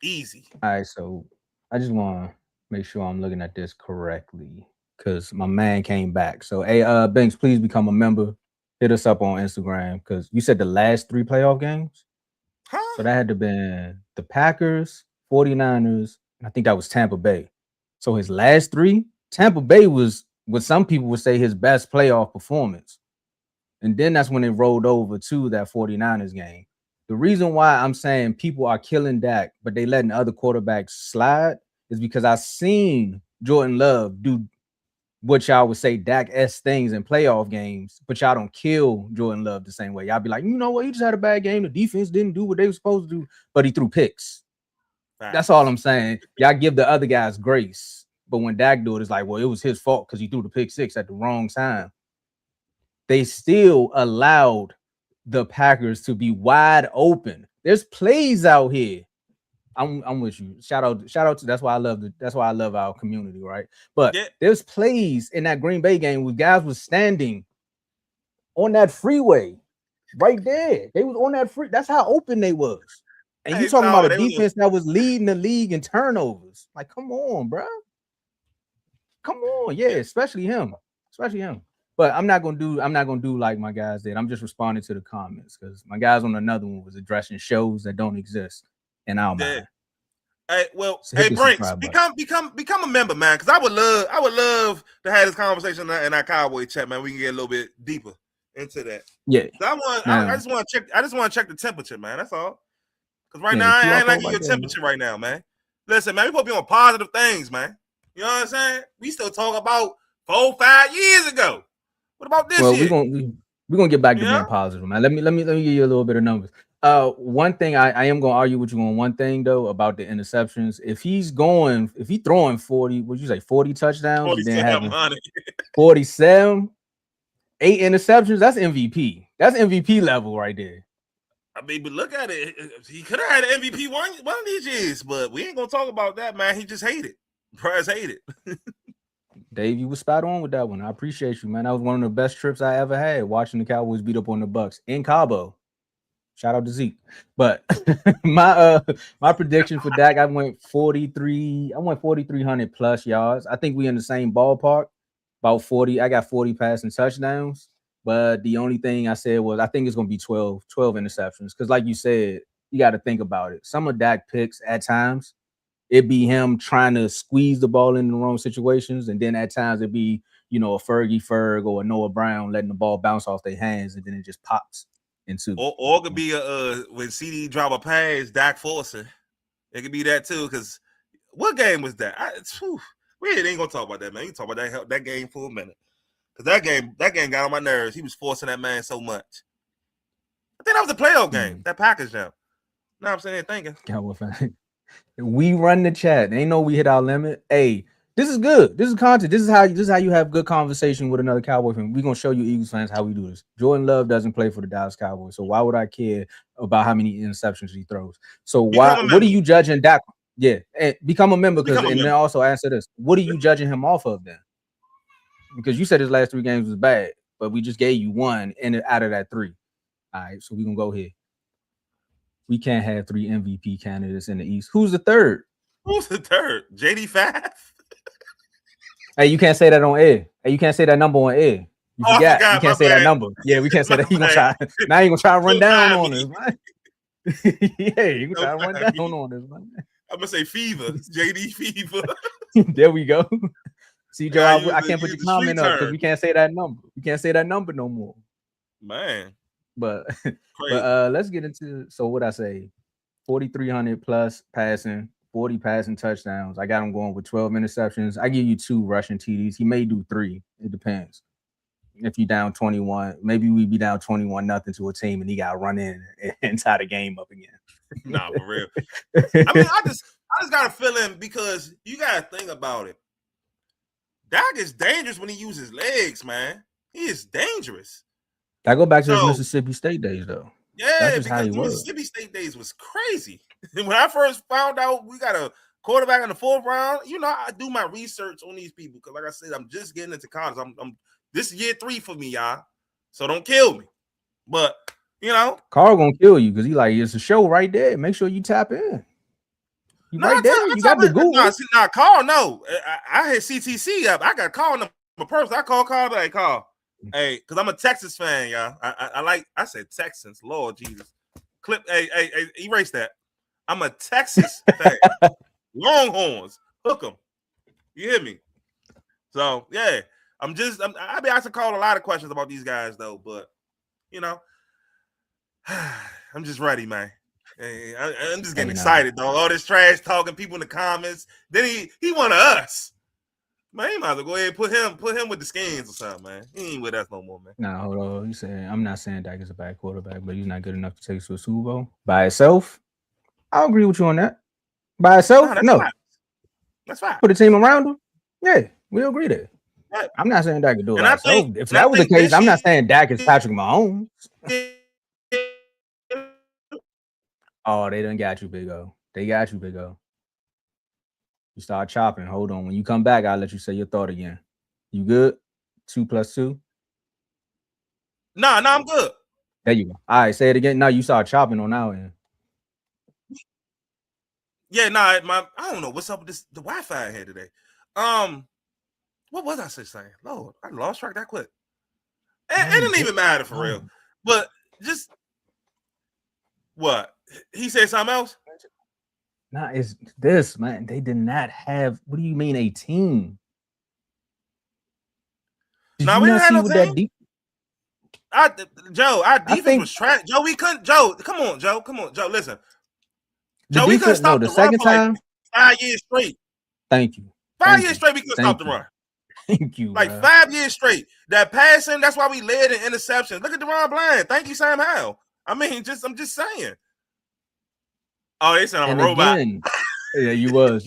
Easy. All right, so I just want to make sure I'm looking at this correctly because my man came back. So hey, Banks, please become a member. Hit us up on Instagram because you said the last 3 playoff games. Huh? So that had to been the Packers, 49ers, and I think that was Tampa Bay. So his last 3, Tampa Bay was what some people would say his best playoff performance. And then that's when they rolled over to that 49ers game. The reason why I'm saying people are killing Dak, but they letting other quarterbacks slide is because I've seen Jordan Love do what y'all would say Dak-esque things in playoff games, but y'all don't kill Jordan Love the same way. Y'all be like, you know what? He just had a bad game. The defense didn't do what they were supposed to do, but he threw picks. That's all I'm saying. Y'all give the other guys grace. But when Dak do it, it's like, well, it was his fault because he threw the pick 6 at the wrong time. They still allowed the Packers to be wide open. There's plays out here. I'm with you. Shout out to that's why I love our community, right? But there's plays in that Green Bay game where guys was standing on that freeway right there. They was on that free. That's how open they was. And you talking about a defense that was leading the league in turnovers. Like, come on, bro. Come on. Yeah, especially him. But I'm not gonna do like my guys did. I'm just responding to the comments because my guys on another one was addressing shows that don't exist. And I'll mind. Hey, well, so hey, Brinks, become a member, man. Because I would love to have this conversation in our Cowboy chat, man. We can get a little bit deeper into that. Yeah. So I just want to check the temperature, man. That's all. Because right now I ain't liking your temperature right now, man. Listen, man, we supposed to be on positive things, man. You know what I'm saying? We still talk about 4-5 years ago. What about this year? We're gonna get back to being positive, man. Let me give you a little bit of numbers. One thing I am gonna argue with you on one thing though about the interceptions. If he's throwing 40, would you say 40 touchdowns and then having 47, 8 interceptions, that's MVP. That's MVP level right there. I mean, but look at it. He could have had an MVP one of these years, but we ain't gonna talk about that, man. He just hated. Price hated. Dave, you was spot on with that one. I appreciate you, man. That was one of the best trips I ever had, watching the Cowboys beat up on the Bucs in Cabo. Shout out to Zeke. But my prediction for Dak, I went 4,300 plus yards. I think we in the same ballpark, about 40. I got 40 passing touchdowns. But the only thing I said was I think it's gonna be 12 interceptions. Because like you said, you got to think about it. Some of Dak picks at times, it'd be him trying to squeeze the ball in the wrong situations. And then at times it'd be, a Ferg or a Noah Brown letting the ball bounce off their hands and then it just pops into. Or it could be when CD drop a pass, Dak forcing. It could be that too. Because what game was that? We ain't gonna talk about that, man. You can talk about that game for a minute. Because that game got on my nerves. He was forcing that man so much. I think that was a playoff game. That Packers jam. No, I'm saying thinking. We run the chat. They know we hit our limit. Hey, this is good. This is content. This is how you have good conversation with another Cowboy fan. We're gonna show you Eagles fans how we do this. Jordan Love doesn't play for the Dallas Cowboys, so why would I care about how many interceptions he throws? So what are you judging Dak? Yeah, and become a member and then also answer this. What are you judging him off of then? Because you said his last 3 games was bad, but we just gave you 1 out of that 3. All right, so we're gonna go here. We can't have 3 MVP candidates in the East. Who's the third? Who's the third? JD5? Hey, you can't say that on air. Hey, you can't say that number on air. You I forgot. forgot. You can't My say that bad. number. Yeah, we can't say My that. You gonna bad. try now? You gonna try to run Don't down mind on me. us, man. Yeah, you gonna try to run Don't mind down me. on us, man. I'm gonna say Fever. JD Fever. There we go. See, Joe, I can't put use your the street comment up because term. we can't say that number. We can't say that number no more. Man, But crazy. let's get into what I say. 4,300 plus passing, 40 passing touchdowns. I got him going with 12 interceptions. I give you 2 rushing TDs. He may do 3. It depends. If you down 21, maybe we be down 21-0 to a team and he got to run in and tie the game up again. Nah, for real. I mean, I just got a feeling because you got to think about it. Dak is dangerous when he uses legs, man. He is dangerous. I go back to his Mississippi State days, though. Yeah, That's just how because he the was. Mississippi State days was crazy. When I first found out we got a quarterback in the 4th round, you know, I do my research on these people because, like I said, I'm just getting into college. I'm this is year 3 for me, y'all. So don't kill me. But you know, Carl gonna kill you because he like it's a show right there. Make sure you tap in. You no, right there. You got the Google. No, Carl. No, I had CTC up. I got Carl number person. I call Carl. Like Carl. Hey, because I'm a Texas fan, y'all. I said Texans. Lord Jesus. Hey, erase that. I'm a Texas fan. Longhorns. Hook them. You hear me? So, yeah. I'll be asked to call a lot of questions about these guys, though. But, you know, I'm just ready, man. Hey, I'm just getting excited, though. All this trash talking, people in the comments. Then he one of us. Man, you might as well go ahead and put him with the Skins or something, man. He ain't with us no more, man. Nah, hold on. You saying I'm not saying Dak is a bad quarterback, but he's not good enough to take us to a Super Bowl by itself. I'll agree with you on that. By itself, no. That's fine. Put a team around him. Yeah, we'll agree there. Right. I'm not saying Dak could do it by itself. If that was the case, I'm not saying Dak is Patrick Mahomes. Oh, they done got you, Big O. They got you, Big O. You start chopping. Hold on. When you come back, I'll let you say your thought again. You good? 2 + 2? No, I'm good. There you go. All right, say it again. No, you start chopping on our end. Yeah, I don't know what's up with the Wi-Fi I had today. What was I saying? Lord, I lost track that quick. It didn't even matter for real. But just what? He said something else? Nah, it's this, man. They did not have. What do you mean a team? We didn't have no team. Our defense was trash. Joe, we couldn't. Joe, come on, Joe. Listen, Joe, we couldn't stop the second time. 5 years straight. Thank you. 5 years straight, we couldn't stop the run. Thank you. Like 5 years straight. That passing, that's why we led in interceptions. Look at Deron Bland. Thank you, Sam Howell. I mean, I'm just saying. Oh, they said I'm a robot. Again, yeah, you was.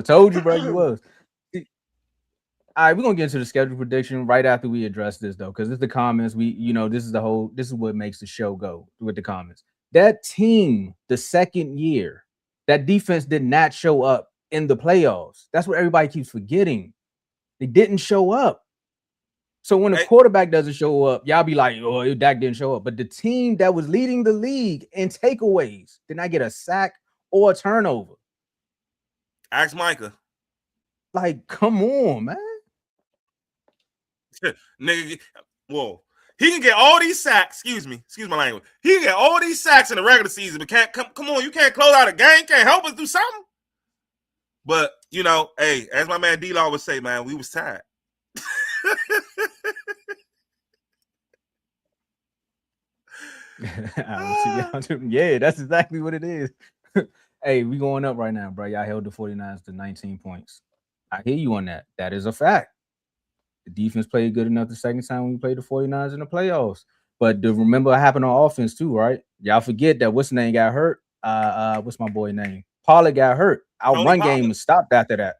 Told you, bro, you was. All right, we're gonna get into the schedule prediction right after we address this, though, because it's the comments. This is what makes the show go with the comments. That team, the second year, that defense did not show up in the playoffs. That's what everybody keeps forgetting. They didn't show up. So when a quarterback doesn't show up, y'all be like, oh, Dak didn't show up. But the team that was leading the league in takeaways did not get a sack or a turnover. Ask Micah. Like, come on, man. Nigga, whoa. He can get all these sacks. Excuse my language. He can get all these sacks in the regular season, but can't come on, you can't close out a game, can't help us do something. But hey, as my man D-Law would say, man, we was tired. Yeah, that's exactly what it is. Hey, we going up right now, bro. Y'all held the 49ers to 19 points. I hear you on that. That is a fact. The defense played good enough the second time when we played the 49ers in the playoffs. But remember what happened on offense too, right? Y'all forget that what's his name got hurt. What's my boy name? Pollard got hurt. Our run game stopped after that.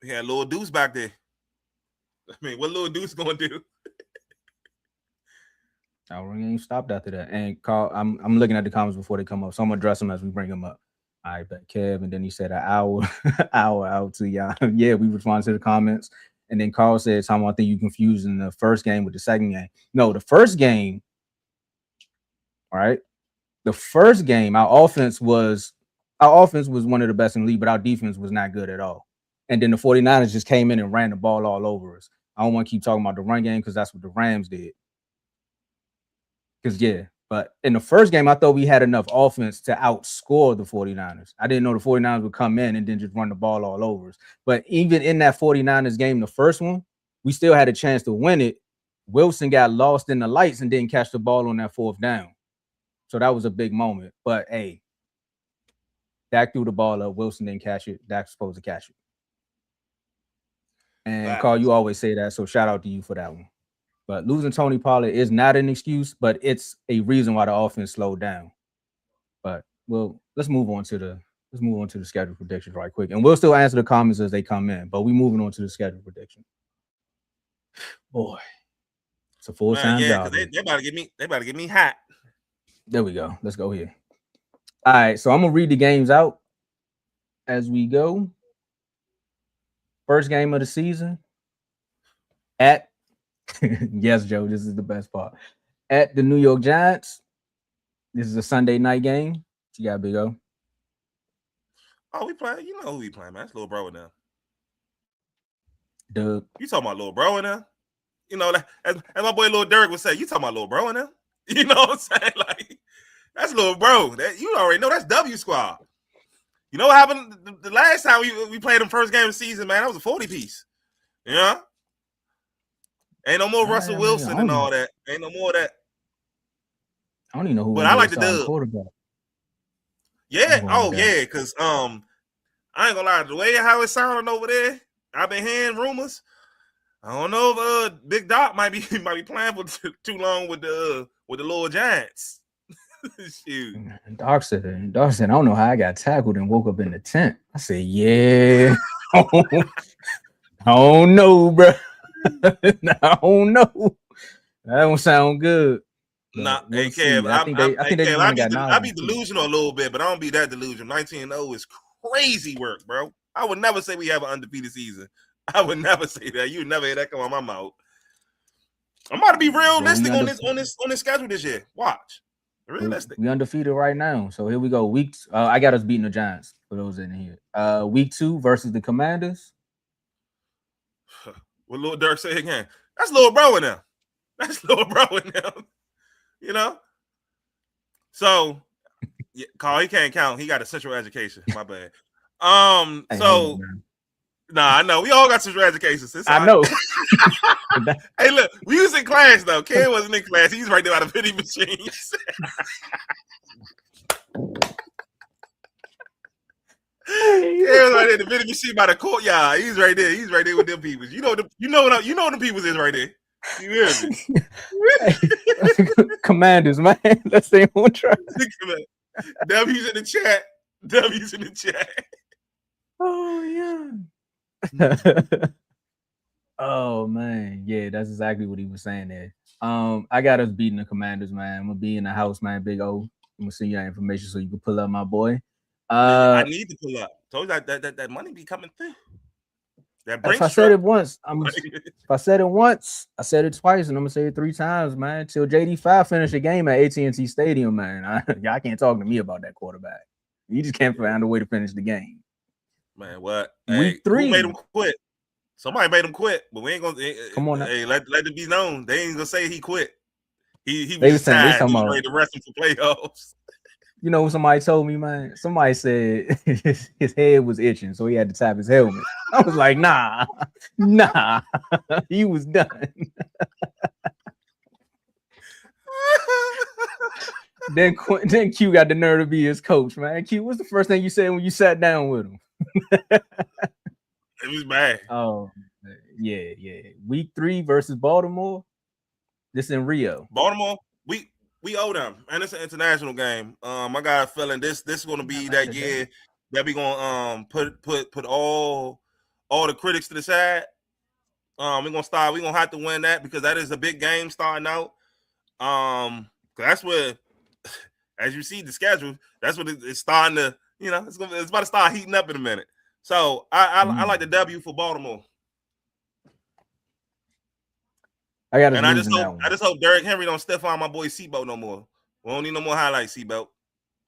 We had Lil Deuce back there. I mean, what Lil Deuce gonna do? Our run game stopped after that. And Carl, I'm looking at the comments before they come up, so I'm gonna address them as we bring them up. All right, but Kev, and then he said an hour out to y'all. Yeah, we responded to the comments. And then Carl said, Tom, I think you confused in the first game with the second game. No, the first game, all right. The first game, our offense was our offense was one of the best in the league, but our defense was not good at all. And then the 49ers just came in and ran the ball all over us. I don't want to keep talking about the run game because that's what the Rams did. But in the first game, I thought we had enough offense to outscore the 49ers. I didn't know the 49ers would come in and then just run the ball all over us. But even in that 49ers game, the first one, we still had a chance to win it. Wilson got lost in the lights and didn't catch the ball on that fourth down. So that was a big moment. But, hey, Dak threw the ball up. Wilson didn't catch it. Dak's supposed to catch it. And, Carl, you always say that, so shout out to you for that one. But losing Tony Pollard is not an excuse, but it's a reason why the offense slowed down. But let's move on to the schedule predictions right quick. And we'll still answer the comments as they come in, but we're moving on to the schedule prediction. Boy, it's a full-time job. They about to get me hot. There we go. Let's go here. All right, so I'm gonna read the games out as we go. First game of the season at yes, Joe, this is the best part. At the New York Giants. This is a Sunday night game. What you got, Big O? Oh, we play. You know who we playing, man. That's Lil Bro now. Doug. You talking about Lil Bro now? You know, as my boy Lil Derek would say, you talking about Lil Bro now? You know what I'm saying? Like, that's Lil Bro. That you already know that's W Squad. You know what happened the last time we played them first game of the season, man? That was a 40-piece. You know? Ain't no more Russell Wilson and all that. Ain't no more of that. I don't even know who. But I like the Dub. Quarterback. Yeah. Oh, yeah. Because I ain't gonna lie. The way how it sounding over there, I've been hearing rumors. I don't know if Big Doc might be playing for too long with the Lower Giants. Shoot. Doc said, I don't know how I got tackled and woke up in the tent. I said, yeah. I don't know, bro. I don't know. That don't sound good. Nah, hey, Kev, I be delusional a little bit, but I don't be that delusional. 19-0 is crazy work, bro. I would never say we have an undefeated season. I would never say that. You would never hear that come out my mouth. I'm about to be realistic on this schedule this year. Watch. Realistic. We undefeated right now. So here we go. I got us beating the Giants for those in here. Week 2 versus the Commanders. What Lil Dirk say again? That's Lil Bro in there. That's Lil Bro in there. You know? So, yeah, Carl, he can't count. He got a central education. My bad. So, I know. We all got central educations. I know. Hey, look, we was in class, though. Ken wasn't in class. He's right there by the vending machines. Ken was right there, the vending machine by the courtyard. He's right there. He's right there with them people. You know the people is right there. You hear me? Commanders, man. Let's stay on track. W's in the chat. W's in the chat. Oh, yeah. Oh, man. Yeah, that's exactly what he was saying there. I got us beating the Commanders, man. I'm going to be in the house, man, Big O. I'm going to send you that information so you can pull up my boy. I need to pull up. Told you that money be coming through. If I said it once, if I said it once, I said it twice, and I'm gonna say it 3 times, man. Till JD5 finish the game at AT&T Stadium, man. Y'all can't talk to me about that quarterback. You just can't find a way to finish the game. Man, what? Week 3 who made him quit? Somebody made him quit, but we ain't gonna. Come on, now. Hey, let it be known. They ain't gonna say he quit. He was tired. He was ready to rest him for playoffs. You know what somebody told me, man? Somebody said his head was itching, so he had to tap his helmet. I was like, nah, he was done. Then Q got the nerve to be his coach, man. Q, what's the first thing you said when you sat down with him? It was bad. Oh, yeah. Week 3 versus Baltimore. This in Rio. Baltimore, we owe them, and it's an international game. I got a feeling this is going to be that year that we going to put all the critics to the side. We're gonna have to win that because that is a big game starting out. That's where, as you see the schedule, that's what it's starting to. You know, it's about to start heating up in a minute. So I like the W for Baltimore. I just hope Derrick Henry don't step on my boy Seatbelt no more. We don't need no more highlight Seatbelt.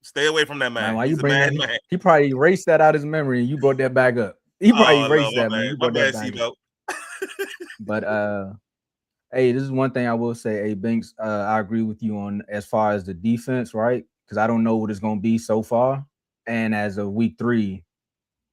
Stay away from that man. Man, why He's you a bring bad that? man. He probably erased that out of his memory, and you brought that back up. He probably erased that, man. You My brought that bad, back Sebo. up. But hey, this is one thing I will say. Hey, Binks, I agree with you on as far as the defense, right? Because I don't know what it's going to be so far. And as of week 3,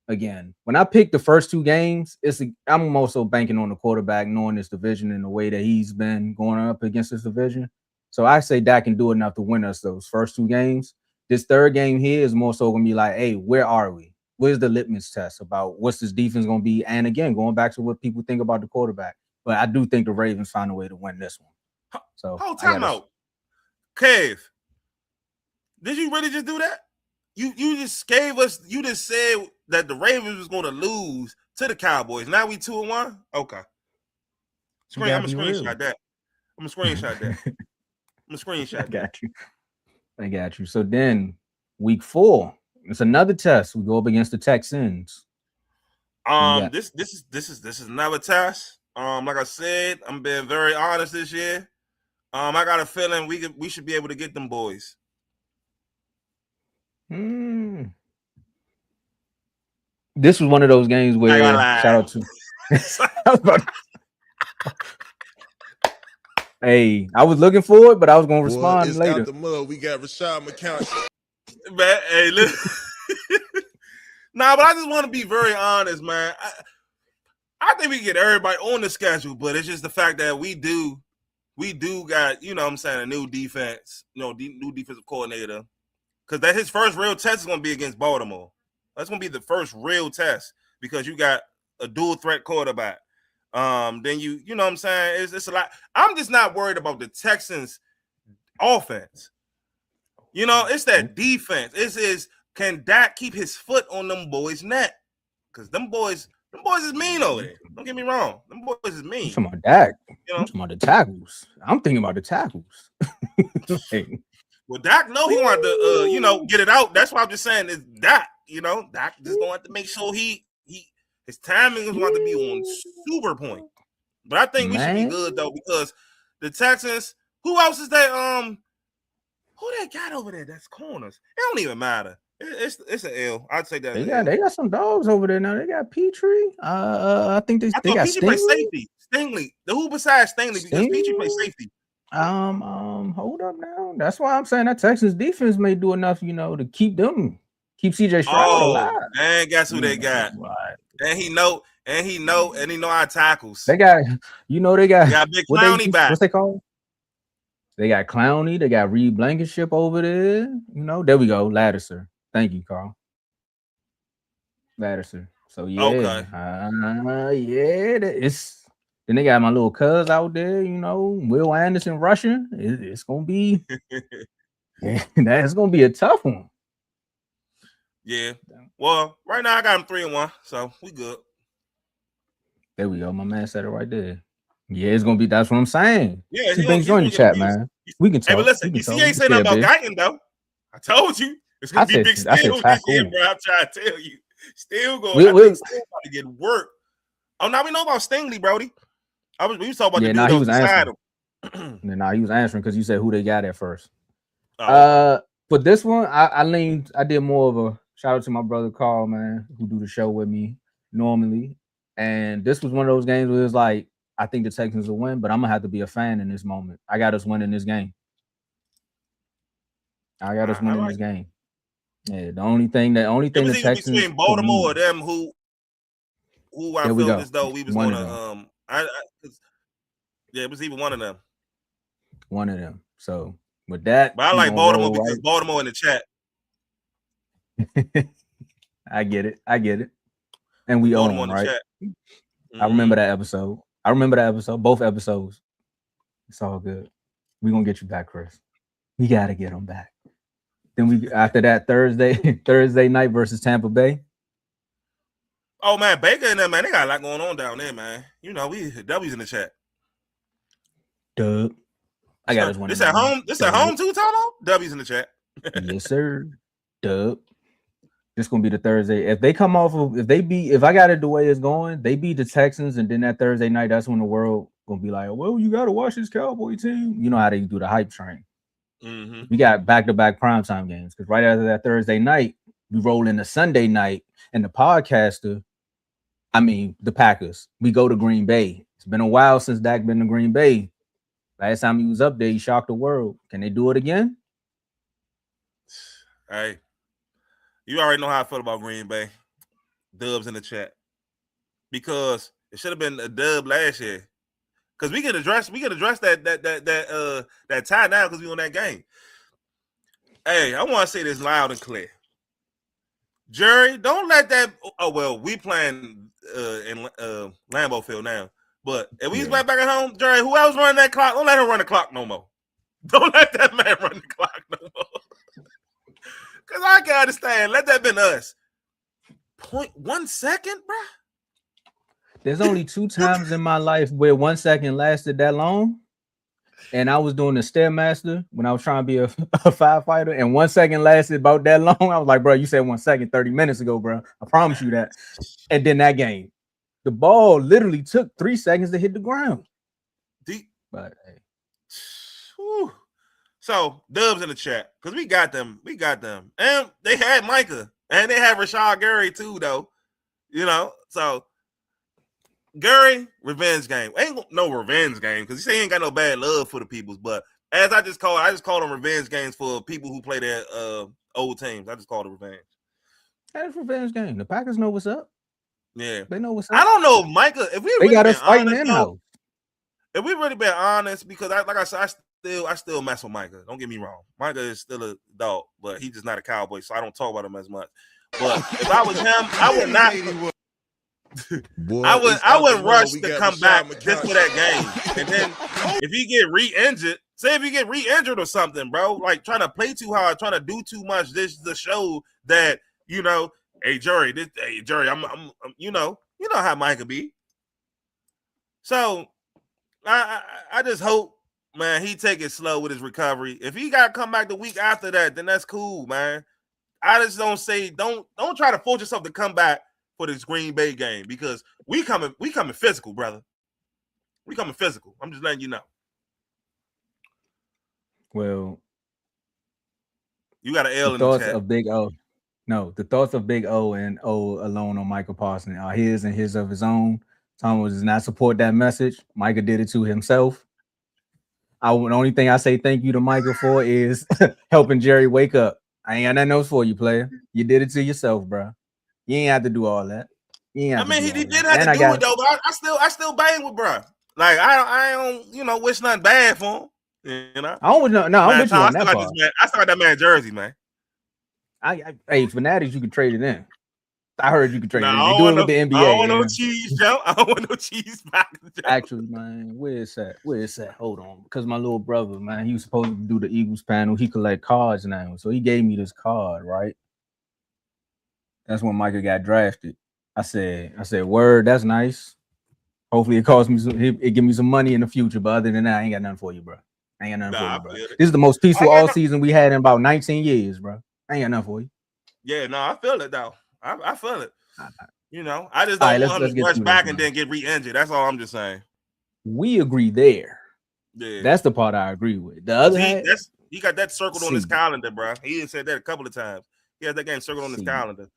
again, when I picked the first 2 games, I'm also banking on the quarterback, knowing this division and the way that he's been going up against this division. So I say Dak can do enough to win us those first 2 games. This third game here is more so going to be like, hey, where are we? Where's the litmus test about what's this defense going to be? And again, going back to what people think about the quarterback. But I do think the Ravens find a way to win this one. So hold time out. Kev, did you really just do that? You just gave us, you just said that the Ravens was going to lose to the Cowboys. Now we 2-1? Okay. I'm going to screenshot that. I'm going to screenshot that. I got you. So then week 4, it's another test. We go up against the Texans. This is another test. Like I said, I'm being very honest this year. I got a feeling we should be able to get them boys. This was one of those games where shout out to Hey, I was looking for it, but I was gonna respond later. Out the mud. We got Rashad McCown. Man, hey, listen. Nah, but I just want to be very honest, man. I think we can get everybody on the schedule, but it's just the fact that we do got, you know what I'm saying, a new defense, new defensive coordinator. Because that his first real test is going to be against Baltimore. That's going to be the first real test because you got a dual threat quarterback. Then you know what I'm saying? It's a lot. I'm just not worried about the Texans offense. You know, it's that defense. Can Dak keep his foot on them boys' neck? Because them boys is mean over there. Don't get me wrong. Them boys is mean. I'm talking about Dak. You know? I'm talking about the tackles. I'm thinking about the tackles. Well, Dak know he wanted to, get it out. That's why I'm just saying is Dak. Dak just gonna have to make sure his timing is going to be on super point. But I think we should be good though because the Texans. Who else is that? Who they got over there? That's corners. It don't even matter. It's an L. I'd say that. They got some dogs over there now. They got Petrie. I think they got Petrie play safety. Stingley. Who besides Stingley? Because Petrie play safety. Hold up now. That's why I'm saying that Texas defense may do enough, to keep CJ Stroud alive. And guess who they got? Right. And he know our tackles. They got Big Clowney back. What's they called? They got Clowney. They got Reed Blankenship over there. There we go. Ladderser. Thank you, Carl. Ladderser. So yeah, okay. Then they got my little cuz out there. Will Anderson rushing. It's gonna be. That's gonna be a tough one. Yeah. Well, right now I got him 3-1, so we good. There we go. My man said it right there. Yeah, it's gonna be. That's what I'm saying. Yeah, Things join the chat, man. We can talk. Hey, but listen, you ain't saying nothing about Guyton though. I told you it's gonna be big Steel this year, bro. I'm trying to tell you, Steel going to get work. Oh, now we know about Stingley, Brody. We was talking about he was answering. He was answering because you said who they got at first. But this one, I did more of a shout out to my brother Carl, man, who do the show with me normally. And this was one of those games where it was like, I think the Texans will win, but I'm gonna have to be a fan in this moment. I got us winning this game. This game. Yeah, the only thing the Texans between Baltimore or them who I feel as though we was gonna it was even one of them. One of them. So with that, but I like Baltimore because Baltimore in the chat. I get it. And we own them, right? Mm-hmm. I remember that episode. Both episodes. It's all good. We're gonna get you back, Chris. We gotta get them back. Then after that Thursday night versus Tampa Bay. Oh man, Baker and them, man, they got a lot going on down there, man. We W's in the chat. Dub. I got one. This at home. This at home too, Tomo. W's in the chat. Yes, sir. Dub. This gonna be the Thursday. If they come off of, if I got it the way it's going, they beat the Texans, and then that Thursday night, that's when the world gonna be like, well, you gotta watch this Cowboy team. You know how they do the hype train. Mm-hmm. We got back-to-back primetime games because right after that Thursday night, we roll into Sunday night, and the Packers, we go to Green Bay. It's been a while since Dak been to Green Bay. Last time he was up there, he shocked the world. Can they do it again? Hey, you already know how I feel about Green Bay. Dubs in the chat. Because it should have been a dub last year. Because we can address that tie now because we won that game. Hey, I want to say this loud and clear. Jerry, don't let that. Oh well, we playing in Lambeau Field now. But if we back at home, Jerry, who else running that clock? Don't let him run the clock no more. Don't let that man run the clock no more. Because I can understand. Let that been us. 0.1 second, bro. There's only 2 times in my life where 1 second lasted that long. And I was doing the Stairmaster when I was trying to be a firefighter. And 1 second lasted about that long. I was like, bro, you said 1 second 30 minutes ago, bro. I promise you that. And then that game, the ball literally took 3 seconds to hit the ground. Deep. But hey. Whew. So dubs in the chat because we got them, and they had Micah and they had Rashad Gary too, though. You know, so Gary revenge game ain't no revenge game because he ain't got no bad love for the peoples, but as I just call them revenge games for people who play their old teams. I just call it revenge. That's a revenge game. The Packers know what's up. Yeah, they know what's up. I don't know, Micah. If we they really got us fighting honest, in-house. If we really been honest, because like I said, I still mess with Micah. Don't get me wrong. Micah is still a dog, but he's just not a Cowboy, so I don't talk about him as much. But if I was him, I would not. Boy, I wouldn't rush to come back just for that game. And then if he get re-injured, say if he get re-injured or something, bro, like trying to play too hard, trying to do too much, this is the show that, you know, hey Jerry, I'm you know how Micah be. So I just hope, man, he take it slow with his recovery. If he got to come back the week after that, then that's cool, man. I just don't try to force yourself to come back for this Green Bay game because we coming physical, brother. We coming physical. I'm just letting you know. Well, you got an L in the thoughts chat. of Big O. No, the thoughts of Big O and O alone on Michael Parsons are his and his of his own. Tomo does not support that message. Micah did it to himself. The only thing I say thank you to Micah for is helping Jerry wake up. I ain't got nothing else for you, player. You did it to yourself, bro. You ain't have to do all that. He did have to do it though, but I still bang with bro. Like I don't wish nothing bad for him. You know, I don't wish I don't wish you on that part. I still got that man jersey, man. Hey, Fanatics, you can trade it in. I heard you could trade it in. They do it with the NBA. I don't want no cheese, Joe. I don't want no cheese back. Actually, man, where is that? Hold on, because my little brother, man, he was supposed to do the Eagles panel. He collect cards now, so he gave me this card, right? That's when Micah got drafted. I said, word, that's nice. Hopefully it costs me it give me some money in the future. But other than that, I ain't got nothing for you, bro. I ain't got nothing for you, bro. This is the most peaceful all season we had in about 19 years, bro. I ain't got nothing for you. Yeah, no, I feel it though. I feel it. You know, I just don't want him to rush back and then get re-injured. That's all I'm just saying. We agree there. Yeah, that's the part I agree with. The other hand, he got that circled on his calendar, bro. He said that a couple of times. He has that game circled on his calendar.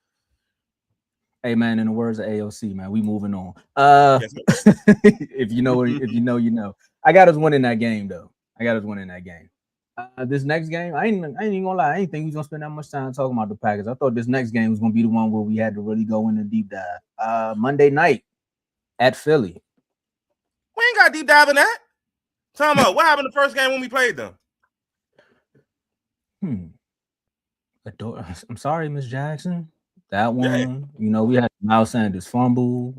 Hey man, in the words of AOC, man, we moving on. If you know, you know. I got us winning that game though. This next game, I ain't even gonna lie. I didn't think we was gonna spend that much time talking about the Packers. I thought this next game was gonna be the one where we had to really go in a deep dive. Monday night at Philly. We ain't got deep dive in that. Tell me what happened the first game when we played them. I'm sorry, Miss Jackson. That one, you know, we had Miles Sanders fumble.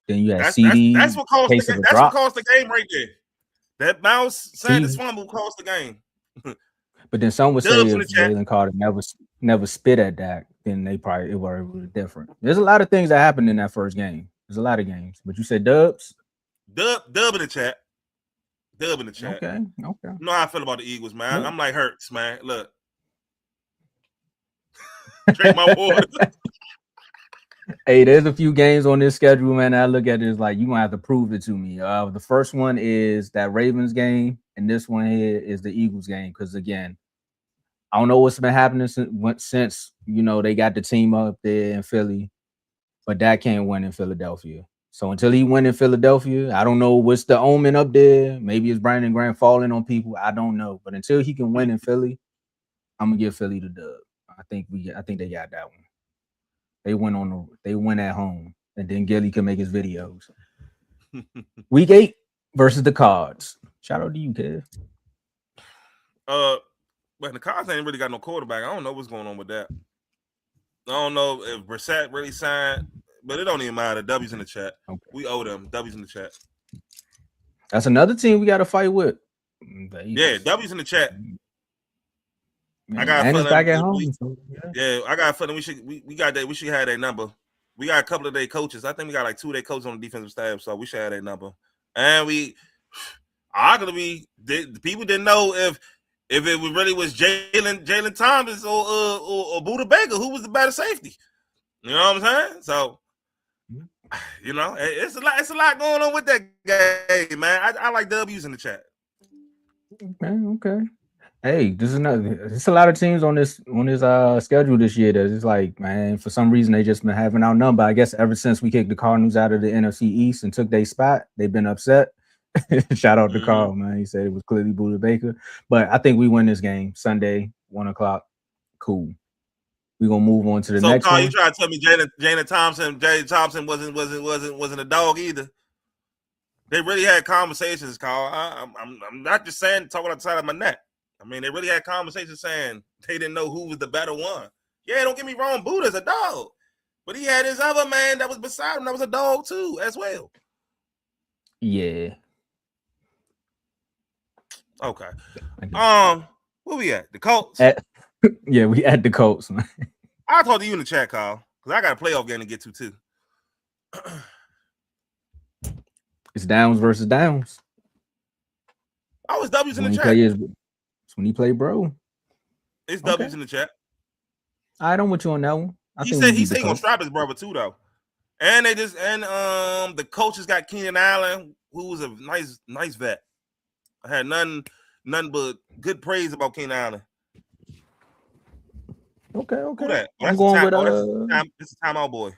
Then you had CD. That's what caused the game. That's what caused the game right there. That Miles Sanders fumble caused the game. But then some would say if Jalen Carter never spit at Dak, then it would be different. There's a lot of things that happened in that first game. There's a lot of games. But you said dubs? Dub in the chat. Dub in the chat. Okay. You know how I feel about the Eagles, man. I'm like Hurts, man. Look. Drink my water. Hey, there's a few games on this schedule, man. I look at it as like you're gonna have to prove it to me. The first one is that Ravens game. and this one here is the Eagles game because again, I don't know what's been happening since you know they got the team up there in Philly, but Dak can't win in Philadelphia. So until he win in Philadelphia, I don't know what's the omen up there. Maybe it's Brandon Graham falling on people. I don't know. But until he can win in Philly, I'm gonna give Philly the dub. I think they got that one. They win at home, and then Gilly can make his videos. Week 8 versus the Cards. Shout out to you, kid. But the Cards ain't really got no quarterback. I don't know what's going on with that. I don't know if Brissett really signed, but it don't even matter. W's in the chat. Okay. We owe them. W's in the chat. That's another team we got to fight with. Yeah, W's in the chat. Man, I got a feeling back at home. Yeah, I got a feeling we got that. We should have that number. We got a couple of their coaches. I think we got like 2 of their coaches on the defensive staff, so we should have that number. And the people didn't know if it really was Jalen Thomas or Buda Baker who was the better safety. You know what I'm saying? So, you know, it's a lot going on with that game, man. I like W's in the chat. Okay. Hey, there's a lot of teams on this schedule this year that it's like, man, for some reason they just been having our number. I guess ever since we kicked the Cardinals out of the NFC East and took their spot, they've been upset. Shout out to Carl, man. He said it was clearly Buda Baker. But I think we win this game Sunday, 1:00. Cool. We're gonna move on to the next Carl, one. You trying to tell me Jalen Thompson wasn't a dog either? They really had conversations, Carl. I'm not just saying talking outside of my neck. I mean, they really had conversations saying they didn't know who was the better one. Yeah, don't get me wrong, Buda's a dog. But he had his other man that was beside him that was a dog too, as well. Yeah. Okay. Where we at? The Colts? Yeah, we at the Colts, man. I'll talk to you in the chat, Carl, because I got a playoff game to get to too. It's Downs versus Downs. Oh, it's W's in the chat. When he play, bro. It's W's in the chat. I don't want you on that one. He said he's gonna strap his brother too, though. And the coaches got Keenan Allen, who was a nice vet. I had none but good praise about Keenan Allen. Okay. Who that? I'm going with this is Timeout Boy.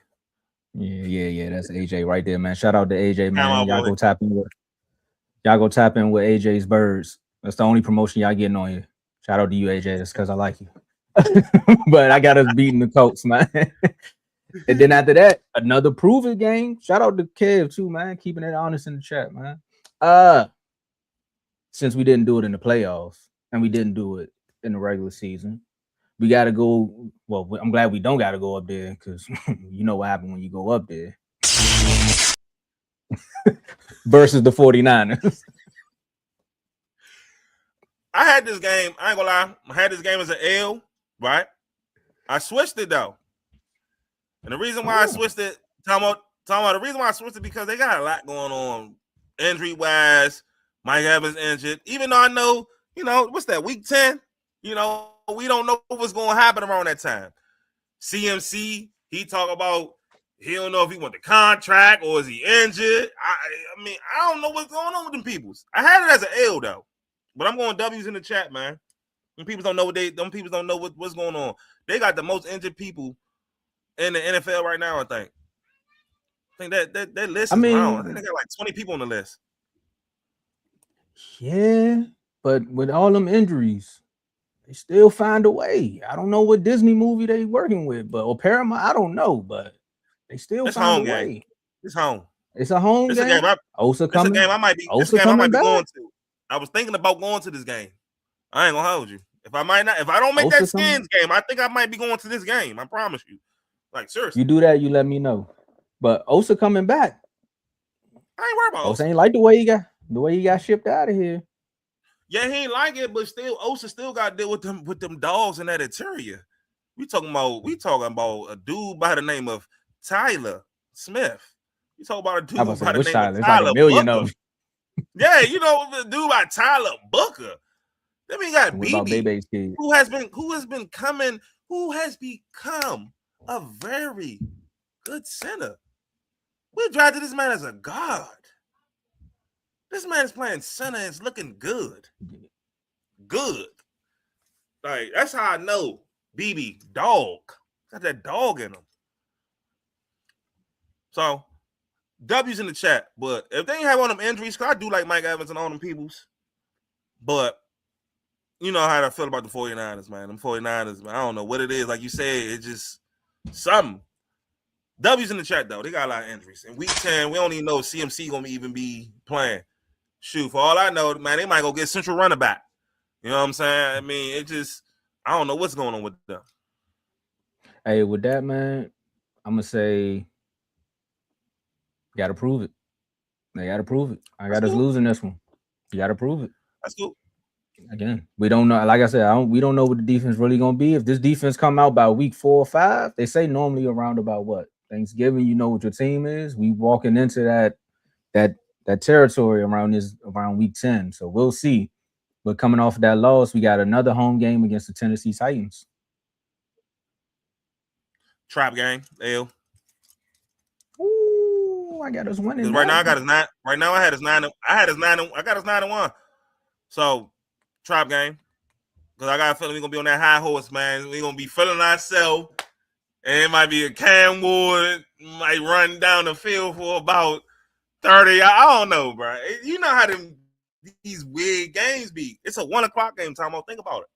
Yeah. That's AJ right there, man. Shout out to AJ, man. Y'all go tap in with AJ's Birds. That's the only promotion y'all getting on here. Shout out to you, AJ. That's because I like you. But I got us beating the Colts, man. And then after that, another proven game. Shout out to Kev too, man. Keeping it honest in the chat, man. Since we didn't do it in the playoffs and we didn't do it in the regular season, we got to go. Well, I'm glad we don't got to go up there because you know what happened when you go up there. Versus the 49ers. I had this game. I ain't gonna lie. I had this game as an L, right? I switched it though, and the reason why I switched it, the reason why I switched it because they got a lot going on, injury wise. Mike Evans injured. Even though I know, what's that? Week 10. We don't know what's going to happen around that time. CMC, he talk about he don't know if he want the contract or is he injured. I mean, I don't know what's going on with them peoples. I had it as an L though. But I'm going W's in the chat, man. Them people don't know what's going on. They got the most injured people in the NFL right now, I think. That list is wrong. I think they got like 20 people on the list. Yeah, but with all them injuries, they still find a way. I don't know what Disney movie they working with, or Paramount, I don't know, but they still find a way. It's home. It's a home game. It's a game I might be going to. I was thinking about going to this game. I ain't gonna hold you. If I don't make that Skins game, I think I might be going to this game. I promise you. Like seriously. You do that, you let me know. But Osa coming back. I ain't worried about Osa. Ain't like the way he got shipped out of here. Yeah, he ain't like it, but still, Osa still got to deal with them dogs in that interior. We talking about a dude by the name of Tyler Smith. We talking about a dude by the name of Tyler Booker. Yeah, the dude by Tyler Booker. Then we got BB, who has become a very good center. We drafted this man as a guard. This man is playing center and it's looking good. Good. Like, that's how I know BB dog. Got that dog in him. So, W's in the chat. But if they ain't have one of them injuries, because I do like Mike Evans and all them peoples. But you know how I feel about the 49ers, man. Them 49ers, man. I don't know what it is. Like you said, it's just something. W's in the chat, though. They got a lot of injuries. In week 10, we don't even know if CMC going to even be playing. Shoot, for all I know, man, they might go get central running back. You know what I'm saying? I mean, it just, I don't know what's going on with them. Hey, with that, man, I'm going to say, got to prove it. They got to prove it. I got us losing this one. You got to prove it. That's cool. Again, we don't know. Like I said, we don't know what the defense really going to be. If this defense come out by week 4 or 5, they say normally around about what? Thanksgiving, you know what your team is. We walking into that territory around week 10. So we'll see. But coming off of that loss, we got another home game against the Tennessee Titans. Trap game, L. Ooh, I got us winning. Right now I got us 9. Right now I had us 9. I got us 9-1. So trap game. Because I got a feeling we're gonna be on that high horse, man. We're gonna be feeling ourselves. And it might be a Cam Wood, might run down the field for about 30. I don't know, bro. You know how these weird games be. It's a 1:00 game, Tomo. Think about it.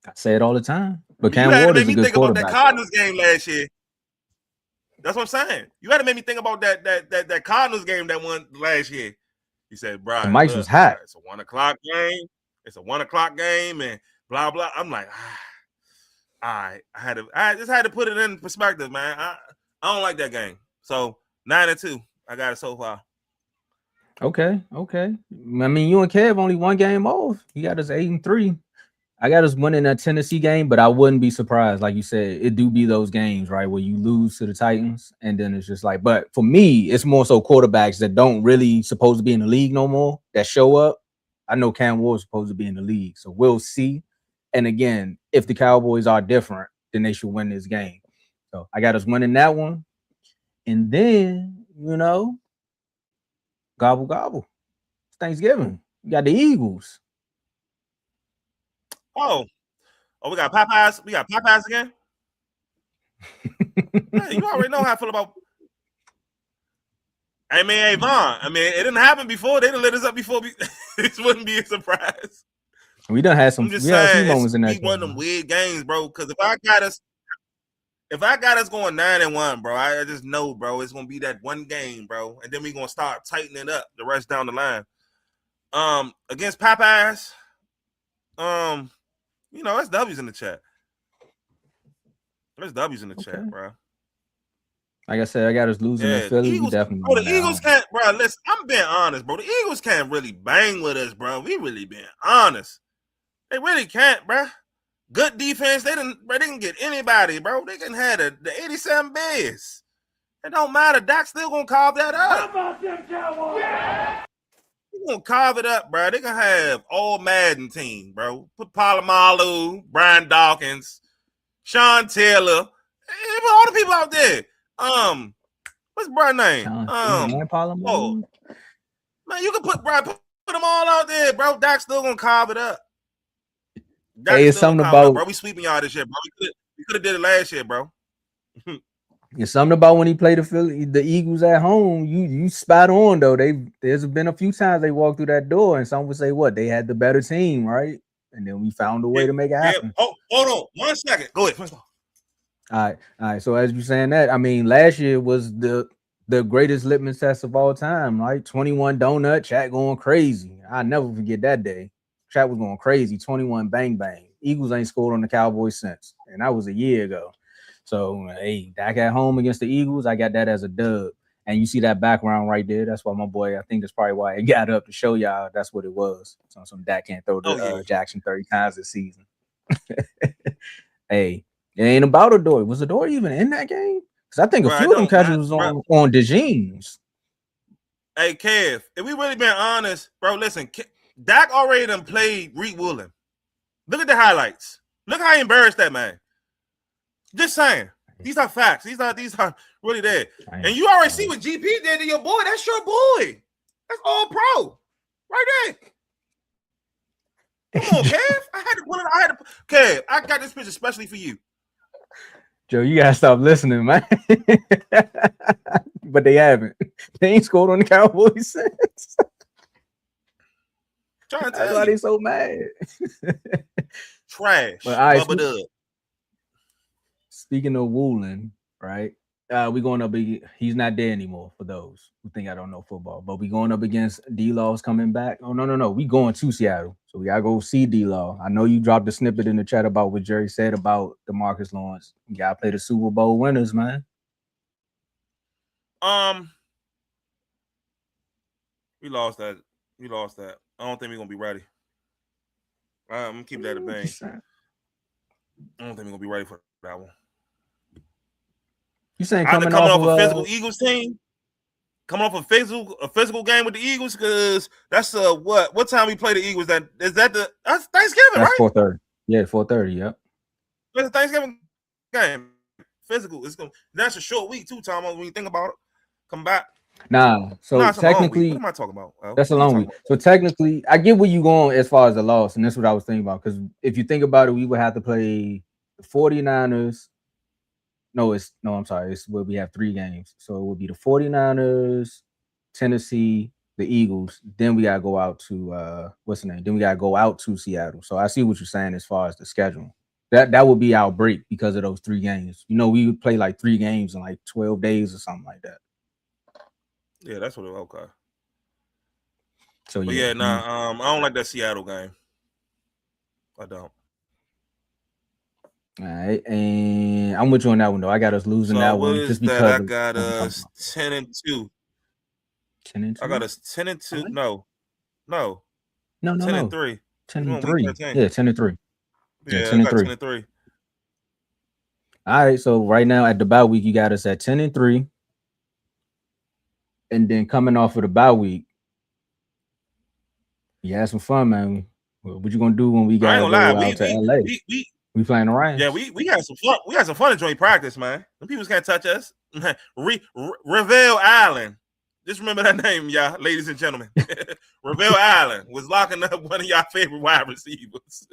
I say it all the time. But Cam Wood is a good think quarterback. About that Cardinals game last year. That's what I'm saying. You had to make me think about that Cardinals game that won last year. He said, bro, the mics was hot. It's a 1:00 game. It's a 1:00 game, and blah blah. I'm like, I just had to put it in perspective, man. I don't like that game. So 9-2. I got it so far. Okay. I mean, you and Kev only one game off. You got us 8-3. I got us winning that Tennessee game, but I wouldn't be surprised. Like you said, it do be those games, right, where you lose to the Titans, and then it's just like. But for me, it's more so quarterbacks that don't really supposed to be in the league no more that show up. I know Cam Ward's supposed to be in the league, so we'll see. And again, if the Cowboys are different, then they should win this game. So I got us winning that one, and then gobble gobble. It's Thanksgiving. We got the Eagles. Oh, we got Popeyes. We got Popeyes again. Man, you already know how I feel about. I mean, hey, Vaughn. I mean, it didn't happen before. They done lit us up before. This wouldn't be a surprise. We done had some. I'm just we had a saying, few moments in that. One of them weird games, bro. Because if I got us going 9-1, bro, I just know, bro, it's gonna be that one game, bro, and then we gonna start tightening up the rest down the line. Against Popeyes, it's W's in the chat. There's W's in the chat, bro. Like I said, I got us losing in Philly. Eagles, definitely. The Eagles can't, bro. Listen, I'm being honest, bro. The Eagles can't really bang with us, bro. We really being honest. They really can't, bro. Good defense. They can get anybody, bro. They can have the 87 Bears. It don't matter. Dak's still gonna carve that up. How about them Cowboys? Yeah. He's gonna carve it up, bro. They gonna have all Madden team, bro. Put Palomalu, Brian Dawkins, Sean Taylor, all the people out there. What's Brian's name? Man, you can put them all out there, bro. Dak's still gonna carve it up. Hey, it's something about, bro. We sweeping y'all this year, bro. We could have did it last year, bro. It's something about when he played the Eagles at home. You spot on though. There's been a few times they walked through that door, and some would say what they had the better team, right? And then we found a way to make it happen. Oh, hold on 1 second. Go ahead. All right. So as you're saying that, I mean, last year was the greatest litmus test of all time, right? 21 donut, chat going crazy. I'll never forget that day. Chat was going crazy. 21 bang bang. Eagles ain't scored on the Cowboys since, and that was a year ago. So hey, Dak at home against the Eagles, I got that as a dub. And you see that background right there. That's why my boy, I think that's probably why it got up to show y'all that's what it was. So some Dak can't throw the Jackson 30 times this season. Hey. It ain't about a door. Was the door even in that game? Because I think a few of them catches was on DeJeans. Hey, Kev, if we really been honest, bro, listen, Dak already done played Reed Woolen. Look at the highlights. Look how he embarrassed that man. Just saying. These are facts. These are really there. And you already see what GP did to your boy. That's your boy. That's all pro. Right there. Come on, Kev. I had to put it. Kev, I got this picture especially for you. Joe, you gotta stop listening, man. But they haven't. They ain't scored on the Cowboys since. That's why they so mad. Trash. But all right, Bubba speaking of Woolen, right? We going up. He's not there anymore. For those who think I don't know football, but we going up against D-Law's coming back. Oh no, we going to Seattle, so we gotta go see D-Law. I know you dropped a snippet in the chat about what Jerry said about DeMarcus Lawrence. You gotta play the Super Bowl winners, man. We lost that. I don't think we're gonna be ready. I'm gonna keep that a bang. I don't think we're gonna be ready for that one. You saying coming off a physical Eagles team? Coming off a physical game with the Eagles, because that's what time we play the Eagles? That's Thanksgiving, that's right? 4:30. Yeah, 4:30. Yep. That's a Thanksgiving game. Physical. That's a short week too, Tomo. When you think about it, come back. Nah, so technically, what am I talking about? That's a long week. So technically, I get where you're going as far as the loss, and that's what I was thinking about. Because if you think about it, we would have to play the 49ers. I'm sorry. It's where we have 3 games. So it would be the 49ers, Tennessee, the Eagles. Then we gotta go out to what's the name? Then we gotta go out to Seattle. So I see what you're saying as far as the schedule. That would be our break because of those 3 games. We would play like 3 games in like 12 days or something like that. Yeah, that's what it was. Okay. So but I don't like that Seattle game. I don't. All right, and I'm with you on that one though. I got us losing that one just because I got us 10-2. 10-2. I got us 10-2. No. 10-3. 10-3. Yeah, 10-3. Yeah, 10-3. All right, so right now at the bye week, you got us at 10-3. And then coming off of the bye week, you had some fun, man. What you gonna do when we gotta go out to LA? We playing the Rams. Yeah, we had some fun. We had some fun in joint practice, man. Them people can't touch us. Ravel Allen. Just remember that name, y'all, ladies and gentlemen. Ravel Allen was locking up one of y'all favorite wide receivers.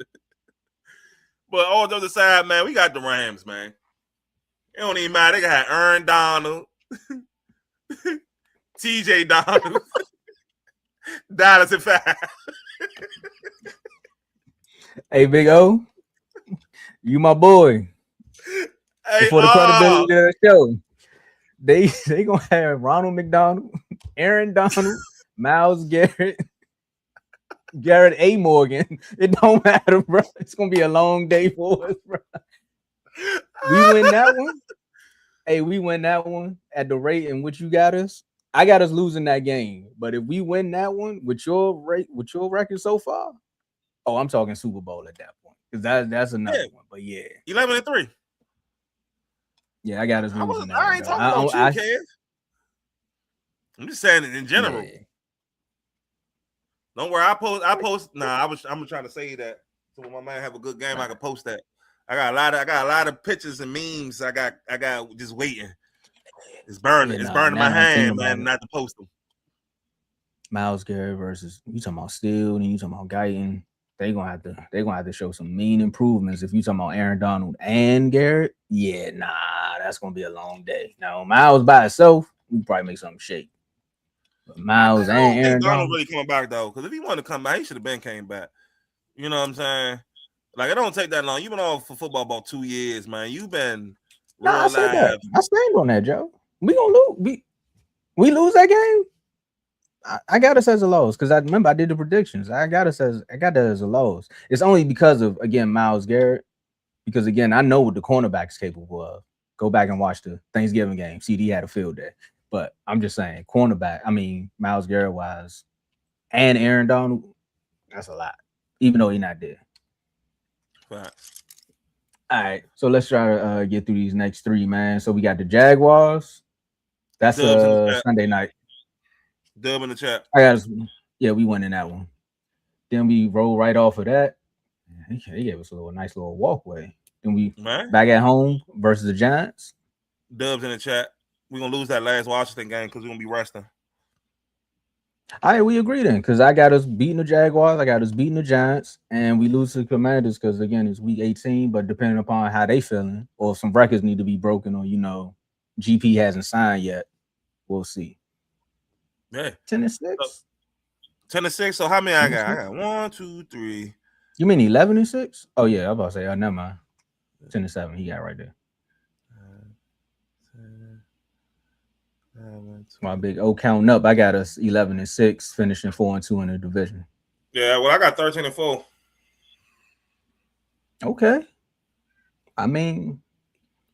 But all jokes aside, man, we got the Rams, man. It don't even matter. They got Aaron Donald, TJ Donald, Dallas at 5. Hey, Big O, you my boy. Hey, for the credibility of the show, they gonna have Ronald McDonald, Aaron Donald, Myles Garrett, Garrett A. Morgan. It don't matter, bro. It's gonna be a long day for us, bro. We win that one. Hey, we win that one at the rate in which you got us. I got us losing that game, but if we win that one with your record so far, I'm talking Super Bowl at that point because that's another one. But yeah, 11-3. Yeah, I got us losing that. I ain't talking about you, Kev. I'm just saying it in general. Yeah. Don't worry, I post. I'm trying to say that so when my man have a good game, I can post that. I got a lot of pictures and memes. I got just waiting. It's burning. It's burning my hand, man, not to post them. Myles Garrett versus you talking about Steele and you talking about Guyton. They're gonna have to show some mean improvements. If you talking about Aaron Donald and Garrett, that's gonna be a long day. Now Myles by itself, we probably make something shake. But Myles and Aaron Donald really coming back though, because if he wanted to come back, he should have came back. You know what I'm saying? Like it don't take that long. You've been off for football about 2 years, man. You've been I said that. I stand on that, Joe. We gonna lose. We lose that game. I got us as a loss because I remember I did the predictions. I got that as a loss. It's only because of again Myles Garrett. Because again, I know what the cornerback is capable of. Go back and watch the Thanksgiving game. CD had a field day. But I'm just saying, cornerback. I mean, Myles Garrett wise, and Aaron Donald. That's a lot, even though he's not there. Right. All right, so let's try to get through these next 3, man. So we got the Jaguars. That's Sunday night. Dub in the chat. We went in that one. Then we roll right off of that. He gave us a nice little walkway. Then we back at home versus the Giants. Dubs in the chat. We're gonna lose that last Washington game because we're gonna be resting. All right, we agree then, because I got us beating the Jaguars, I got us beating the Giants, and we lose to the Commanders because again it's week 18. But depending upon how they feeling, or if some records need to be broken, or GP hasn't signed yet, we'll see. Yeah, 10-6. 10-6. So how many I got? I got 1, 2, 3. You mean 11-6? Oh yeah, I'm about to say. Oh, never mind. 10-7. He got right there. My Big O counting up. I got us 11-6, finishing 4-2 in the division. Yeah, well, I got 13-4. Okay. I mean,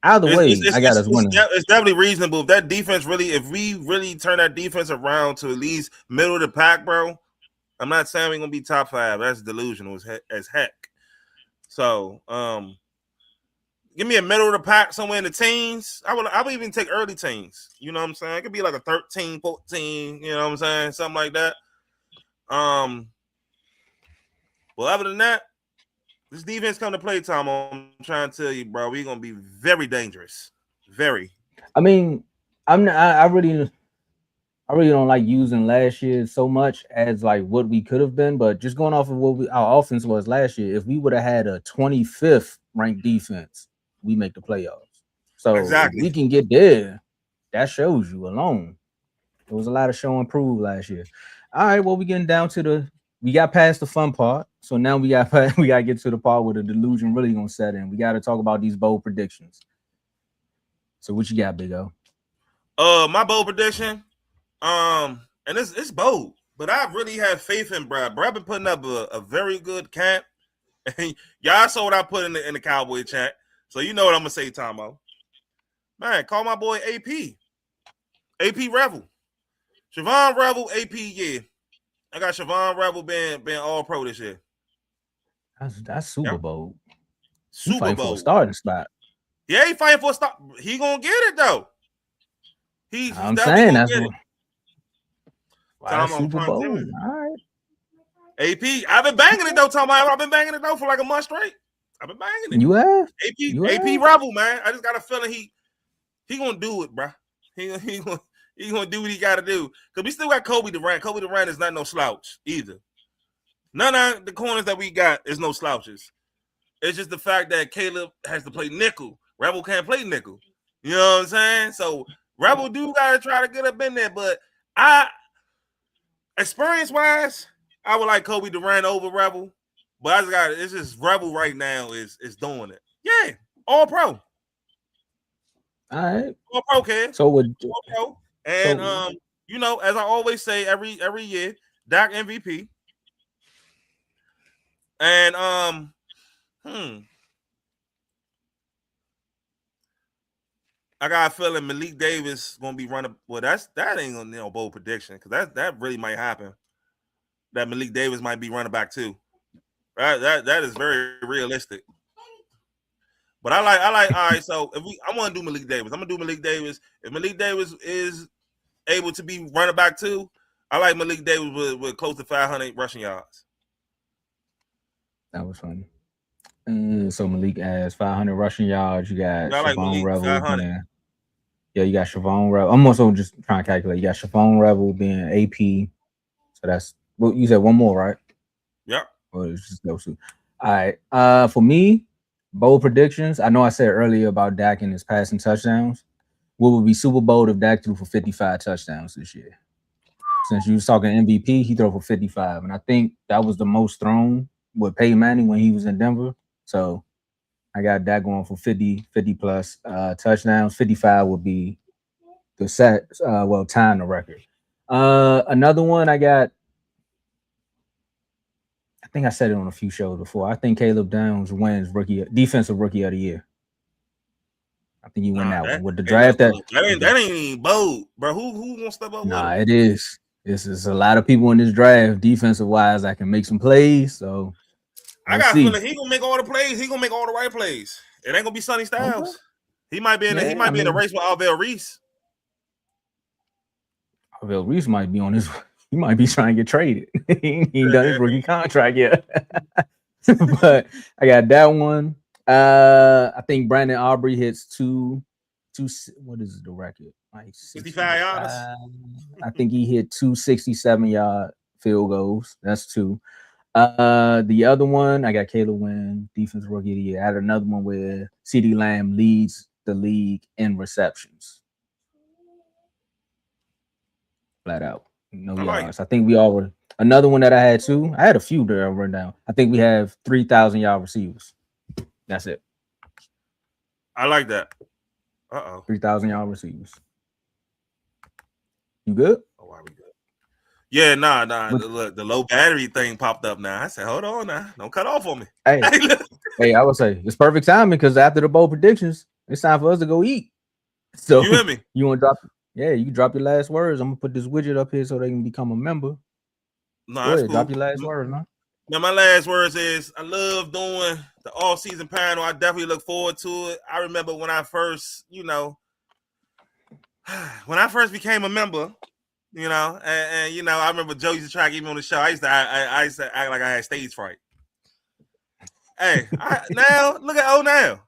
either way, I got us winning. It's definitely reasonable. If that defense if we really turn that defense around to at least middle of the pack, bro. I'm not saying we're gonna be top 5. That's delusional as heck. So, give me a middle of the pack somewhere in the teens. I would even take early teens. You know what I'm saying? It could be like a 13, 14, you know what I'm saying? Something like that. Well, other than that, this defense come to play, Tom. I'm trying to tell you, bro, we're gonna be very dangerous. Very. I mean, I really don't like using last year so much as like what we could have been, but just going off of what our offense was last year, if we would have had a 25th ranked defense, we make the playoffs. So exactly. If we can get there, that shows you alone. There was a lot of show and prove last year. All right, well, we getting down to we got past the fun part, so now we got to get to the part where the delusion really gonna set in. We got to talk about these bold predictions. So what you got, Big O? My bold prediction, and it's bold, but I really have faith in Brad. Brad been putting up a very good camp, and y'all saw what I put in the Cowboy chat, so you know what I'm gonna say, Tomo. Man, call my boy AP Revel, Siobhan Revel, AP. Yeah, I got Siobhan Revel being all pro this year. That's super bold. Super bold for a starting spot. Yeah, he fighting for a start. He gonna get it though. I'm saying that's what. Wow, super bold. All right. AP, I've been banging it though, Tom. I've been banging it though for like a month straight. I've been banging it. You have? AP Rebel, man. I just got a feeling he gonna do it, bro. He gonna do what he got to do. Because we still got Kobe Durant. Kobe Durant is not no slouch either. None of the corners that we got is no slouches. It's just the fact that Caleb has to play nickel. Rebel can't play nickel. You know what I'm saying? So Rebel do gotta try to get up in there, but experience-wise, I would like Kobe Durant over Rebel. But it's just Rebel right now is doing it. Yeah, all pro. All right. All pro, kid. So all pro. And as I always say every year, Dak MVP. And I got a feeling Malik Davis gonna be running. Well, that ain't gonna bold prediction because that really might happen. That Malik Davis might be running back too. That is very realistic. But I like. All right, so I want to do Malik Davis. I'm gonna do Malik Davis. If Malik Davis is able to be running back too, I like Malik Davis with close to 500 rushing yards. That was funny. So Malik has 500 rushing yards. You got Siobhan Revel. Yeah, you got Siobhan Revel. I'm also just trying to calculate. You got Siobhan Revel being AP. So that's well, you said one more, right? Yeah. Or it's just those two. All right. For me, bold predictions. I know I said earlier about Dak and his passing touchdowns. What would be super bold if Dak threw for 55 touchdowns this year? Since you was talking MVP, he threw for 55. And I think that was the most thrown with Peyton Manning when he was in Denver. So I got Dak going for 50 plus touchdowns. 55 would be the tying the record. Another one I got, I think I said it on a few shows before. I think Caleb Downs wins defensive rookie of the year. I think you win that one with the draft. That ain't even bold, bro. Who gonna step up? Nah, it is. This is a lot of people in this draft, defensive wise, that can make some plays. So I got a feeling he gonna make all the plays. He gonna make all the right plays. It ain't gonna be Sonny Styles. Okay. He might be in a race with Alvell Reese. Alvell Reese might be on his. He might be trying to get traded. He ain't done his rookie contract yet. But I got that one. I think Brandon Aubrey hits 2 what is the record? Like 65 yards. I think he hit 267-yard field goals. That's 2. The other one, I got Caleb Wynn, defensive rookie of the year. I had another one where CeeDee Lamb leads the league in receptions. Flat out. No yards. I think we all were. Another one that I had too. I had a few that I run down. I think we have 3,000-yard receivers. That's it. I like that. 3,000-yard receivers. You good? Oh, why we good? Yeah, nah. Look, the low battery thing popped up now. I said, hold on now. Don't cut off on me. Hey, I would say it's perfect timing because after the bowl predictions, it's time for us to go eat. So you hear me? You want to drop? Yeah, you can drop your last words. I'm gonna put this widget up here so they can become a member. No, go ahead, cool. Drop your last words, man. Now, my last words is I love doing the all-season panel. I definitely look forward to it. I remember when I first, when I first became a member, and I remember Joe used to try to get me on the show. I used to act like I had stage fright. Hey, now look at now.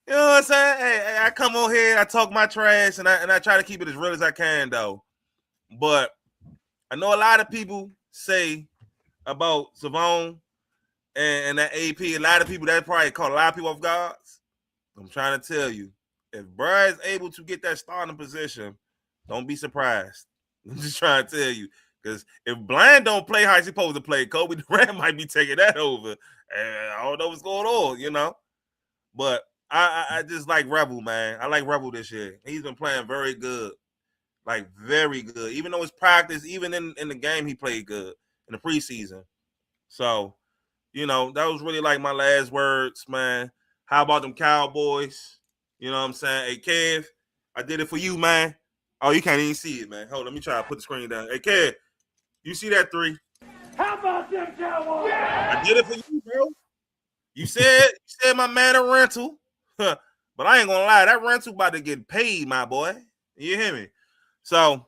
You know what I'm saying? Hey, I come on here, I talk my trash, and I try to keep it as real as I can, though. But I know a lot of people say about Savon and that AP, a lot of people that probably caught a lot of people off guard. I'm trying to tell you, if Bryce is able to get that starting position, don't be surprised. I'm just trying to tell you, because if Bland don't play how he's supposed to play, Kobe Durant might be taking that over. And I don't know what's going on, But I just like Rebel, man. I like Rebel this year. He's been playing very good, like very good. Even though his practice, even in the game, he played good in the preseason. So, that was really like my last words, man. How about them Cowboys? You know what I'm saying? Hey, Kev, I did it for you, man. Oh, you can't even see it, man. Hold on, let me try to put the screen down. Hey, Kev, you see that 3? How about them Cowboys? I did it for you, bro. You said my man a rental. But I ain't gonna lie, that rental about to get paid, my boy. You hear me? So,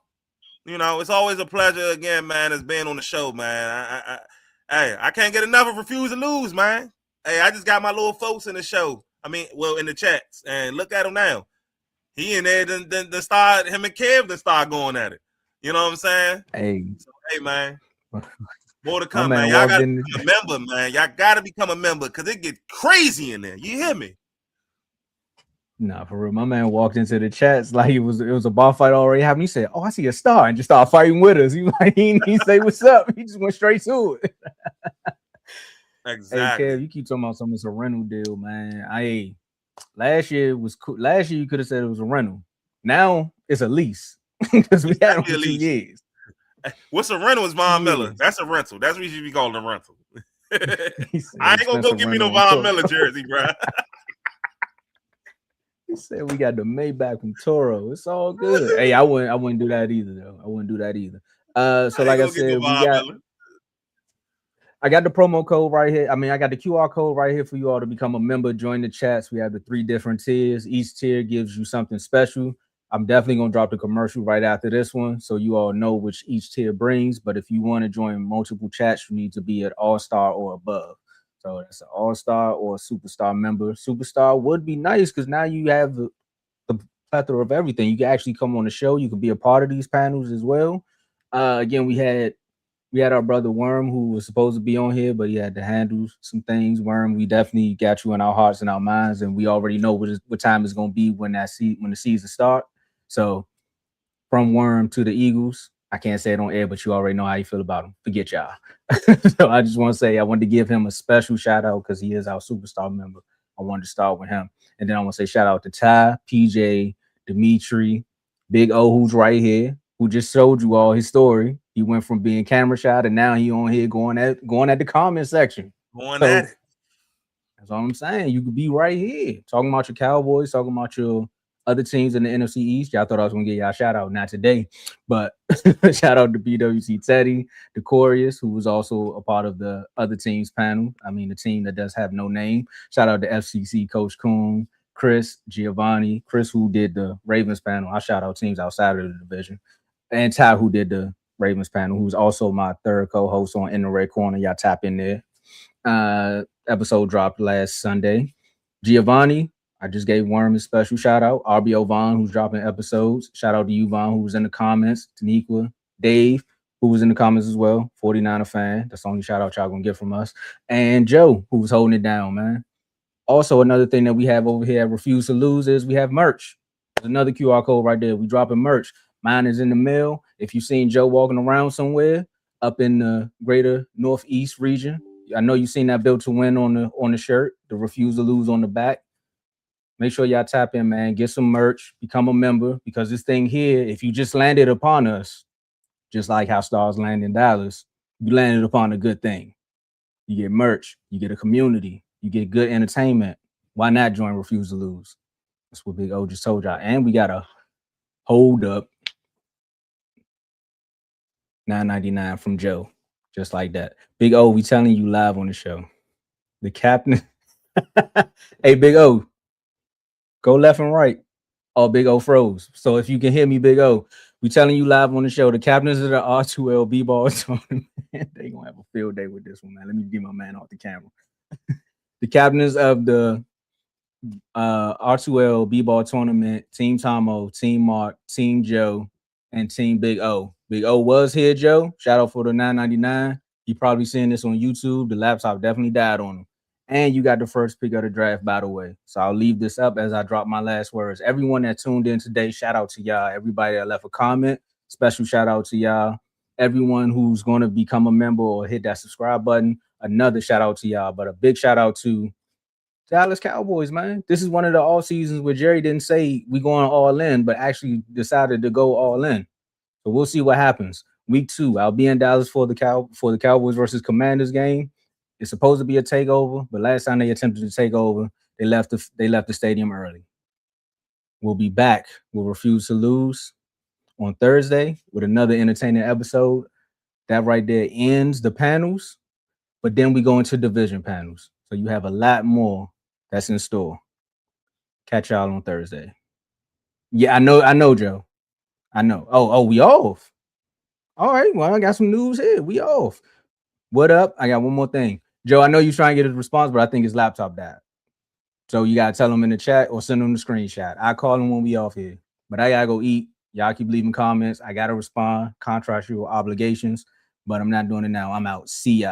it's always a pleasure again, man, as being on the show, man. I can't get enough of Refuse to Lose, man. Hey, I just got my little folks in the show. I mean, in the chats. And look at him now. He in there, then start, him and Kev then start going at it. You know what I'm saying? Hey. So, hey, man. More to come, man. Y'all got to become a member, man. Y'all got to become a member because it gets crazy in there. You hear me? Nah, for real. My man walked into the chats like it was a bar fight already happening. He said, "Oh, I see a star," and just started fighting with us. He say, "What's up?" He just went straight to it. Exactly. Hey, Kev, you keep talking about something. It's a rental deal, man. Last year was cool. Last year you could have said it was a rental. Now it's a lease because we had him for 2 years. What's a rental? Is Von Miller? That's a rental. That's what you should be calling a rental. I ain't gonna go give me no Von Miller jersey, bro. He said we got the Maybach from Toro. It's all good. Hey, I wouldn't do that either, though. I wouldn't do that either. So like I said, I got the promo code right here. I mean, I got the QR code right here for you all to become a member. Join the chats. We have the 3 different tiers. Each tier gives you something special. I'm definitely gonna drop the commercial right after this one, so you all know which each tier brings. But if you want to join multiple chats, you need to be at All-Star or above. So that's an All-Star or a Superstar member. Superstar would be nice because now you have the plethora of everything. You can actually come on the show. You can be a part of these panels as well. Again, we had our brother Worm who was supposed to be on here, but he had to handle some things. Worm, we definitely got you in our hearts and our minds, and we already know what time it's going to be when the season starts. So from Worm to the Eagles, I can't say it on air, but you already know how you feel about him. Forget y'all. So I just want to say I wanted to give him a special shout out because he is our superstar member. I wanted to start with him. And then I want to say shout out to Ty, PJ, Dimitri, Big O, who's right here, who just showed you all his story. He went from being camera shy to now he on here going at the comment section. Going at it. That's all I'm saying. You could be right here talking about your Cowboys, talking about your other teams in the NFC East. Y'all thought I was gonna get y'all a shout out, not today, but shout out to BWC Teddy, Decorius, who was also a part of the other team's panel. I mean, the team that does have no name. Shout out to FCC Coach Kuhn, Chris, Giovanni, Chris, who did the Ravens panel. I shout out teams outside of the division, and Ty, who did the Ravens panel, who's also my third co-host on In the Red Corner. Y'all tap in there. Episode dropped last Sunday. Giovanni, I just gave Worm a special shout out. RBO Vaughn, who's dropping episodes. Shout out to you, Vaughn, who was in the comments. Taniqua, Dave, who was in the comments as well. 49er fan. That's the only shout out y'all gonna get from us. And Joe, who was holding it down, man. Also, another thing that we have over here at Refuse to Lose is we have merch. There's another QR code right there. We dropping merch. Mine is in the mail. If you've seen Joe walking around somewhere up in the greater Northeast region, I know you've seen that Built to Win on the shirt, the Refuse to Lose on the back. Make sure y'all tap in, man. Get some merch. Become a member, because this thing here, if you just landed upon us, just like how Stars land in Dallas, you landed upon a good thing. You get merch. You get a community. You get good entertainment. Why not join Refuse to Lose? That's what Big O just told y'all. And we got a hold up $9.99 from Joe. Just like that. Big O, we telling you live on the show. The captain. Hey, Big O. Go left and right. Oh, Big O froze. So if you can hear me, Big O, we telling you live on the show. The captains of the R2L B-ball tournament. They gonna have a field day with this one, man. Let me get my man off the camera. The captains of the R2L B-ball tournament, Team Tomo, Team Mark, Team Joe, and Team Big O. Big O was here, Joe. Shout out for the $9.99. You probably seen this on YouTube. The laptop definitely died on him. And you got the first pick of the draft, by the way. So I'll leave this up as I drop my last words. Everyone that tuned in today, shout out to y'all. Everybody that left a comment, special shout out to y'all. Everyone who's going to become a member or hit that subscribe button, another shout out to y'all. But a big shout out to Dallas Cowboys, man. This is one of the all seasons where Jerry didn't say we going all in, but actually decided to go all in. So we'll see what happens. Week 2, I'll be in Dallas for the Cowboys versus Commanders game. It's supposed to be a takeover, but last time they attempted to take over, they left the stadium early. We'll be back. We'll Refuse to Lose on Thursday with another entertaining episode. That right there ends the panels, but then we go into division panels. So you have a lot more that's in store. Catch y'all on Thursday. Yeah, I know, Joe. I know. Oh, we off. All right, well, I got some news here. We off. What up? I got one more thing. Joe, I know you're trying to get a response, but I think his laptop died. So you got to tell him in the chat or send him the screenshot. I call him when we off here. But I got to go eat. Y'all keep leaving comments. I got to respond. Contractual obligations. But I'm not doing it now. I'm out. See ya.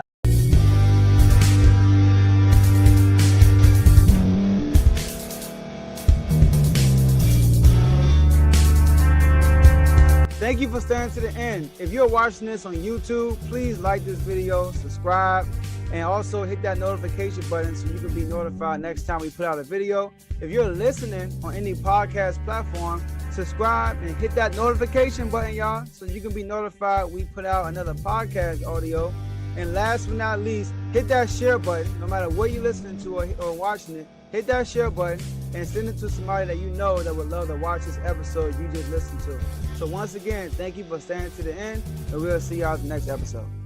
Thank you for staying to the end. If you're watching this on YouTube, please like this video, subscribe, and also hit that notification button so you can be notified next time we put out a video. If you're listening on any podcast platform, subscribe and hit that notification button, y'all, so you can be notified we put out another podcast audio. And last but not least, hit that share button. No matter what you're listening to or watching it, hit that share button and send it to somebody that you know that would love to watch this episode you just listened to. So once again, thank you for staying to the end, and we'll see y'all in the next episode.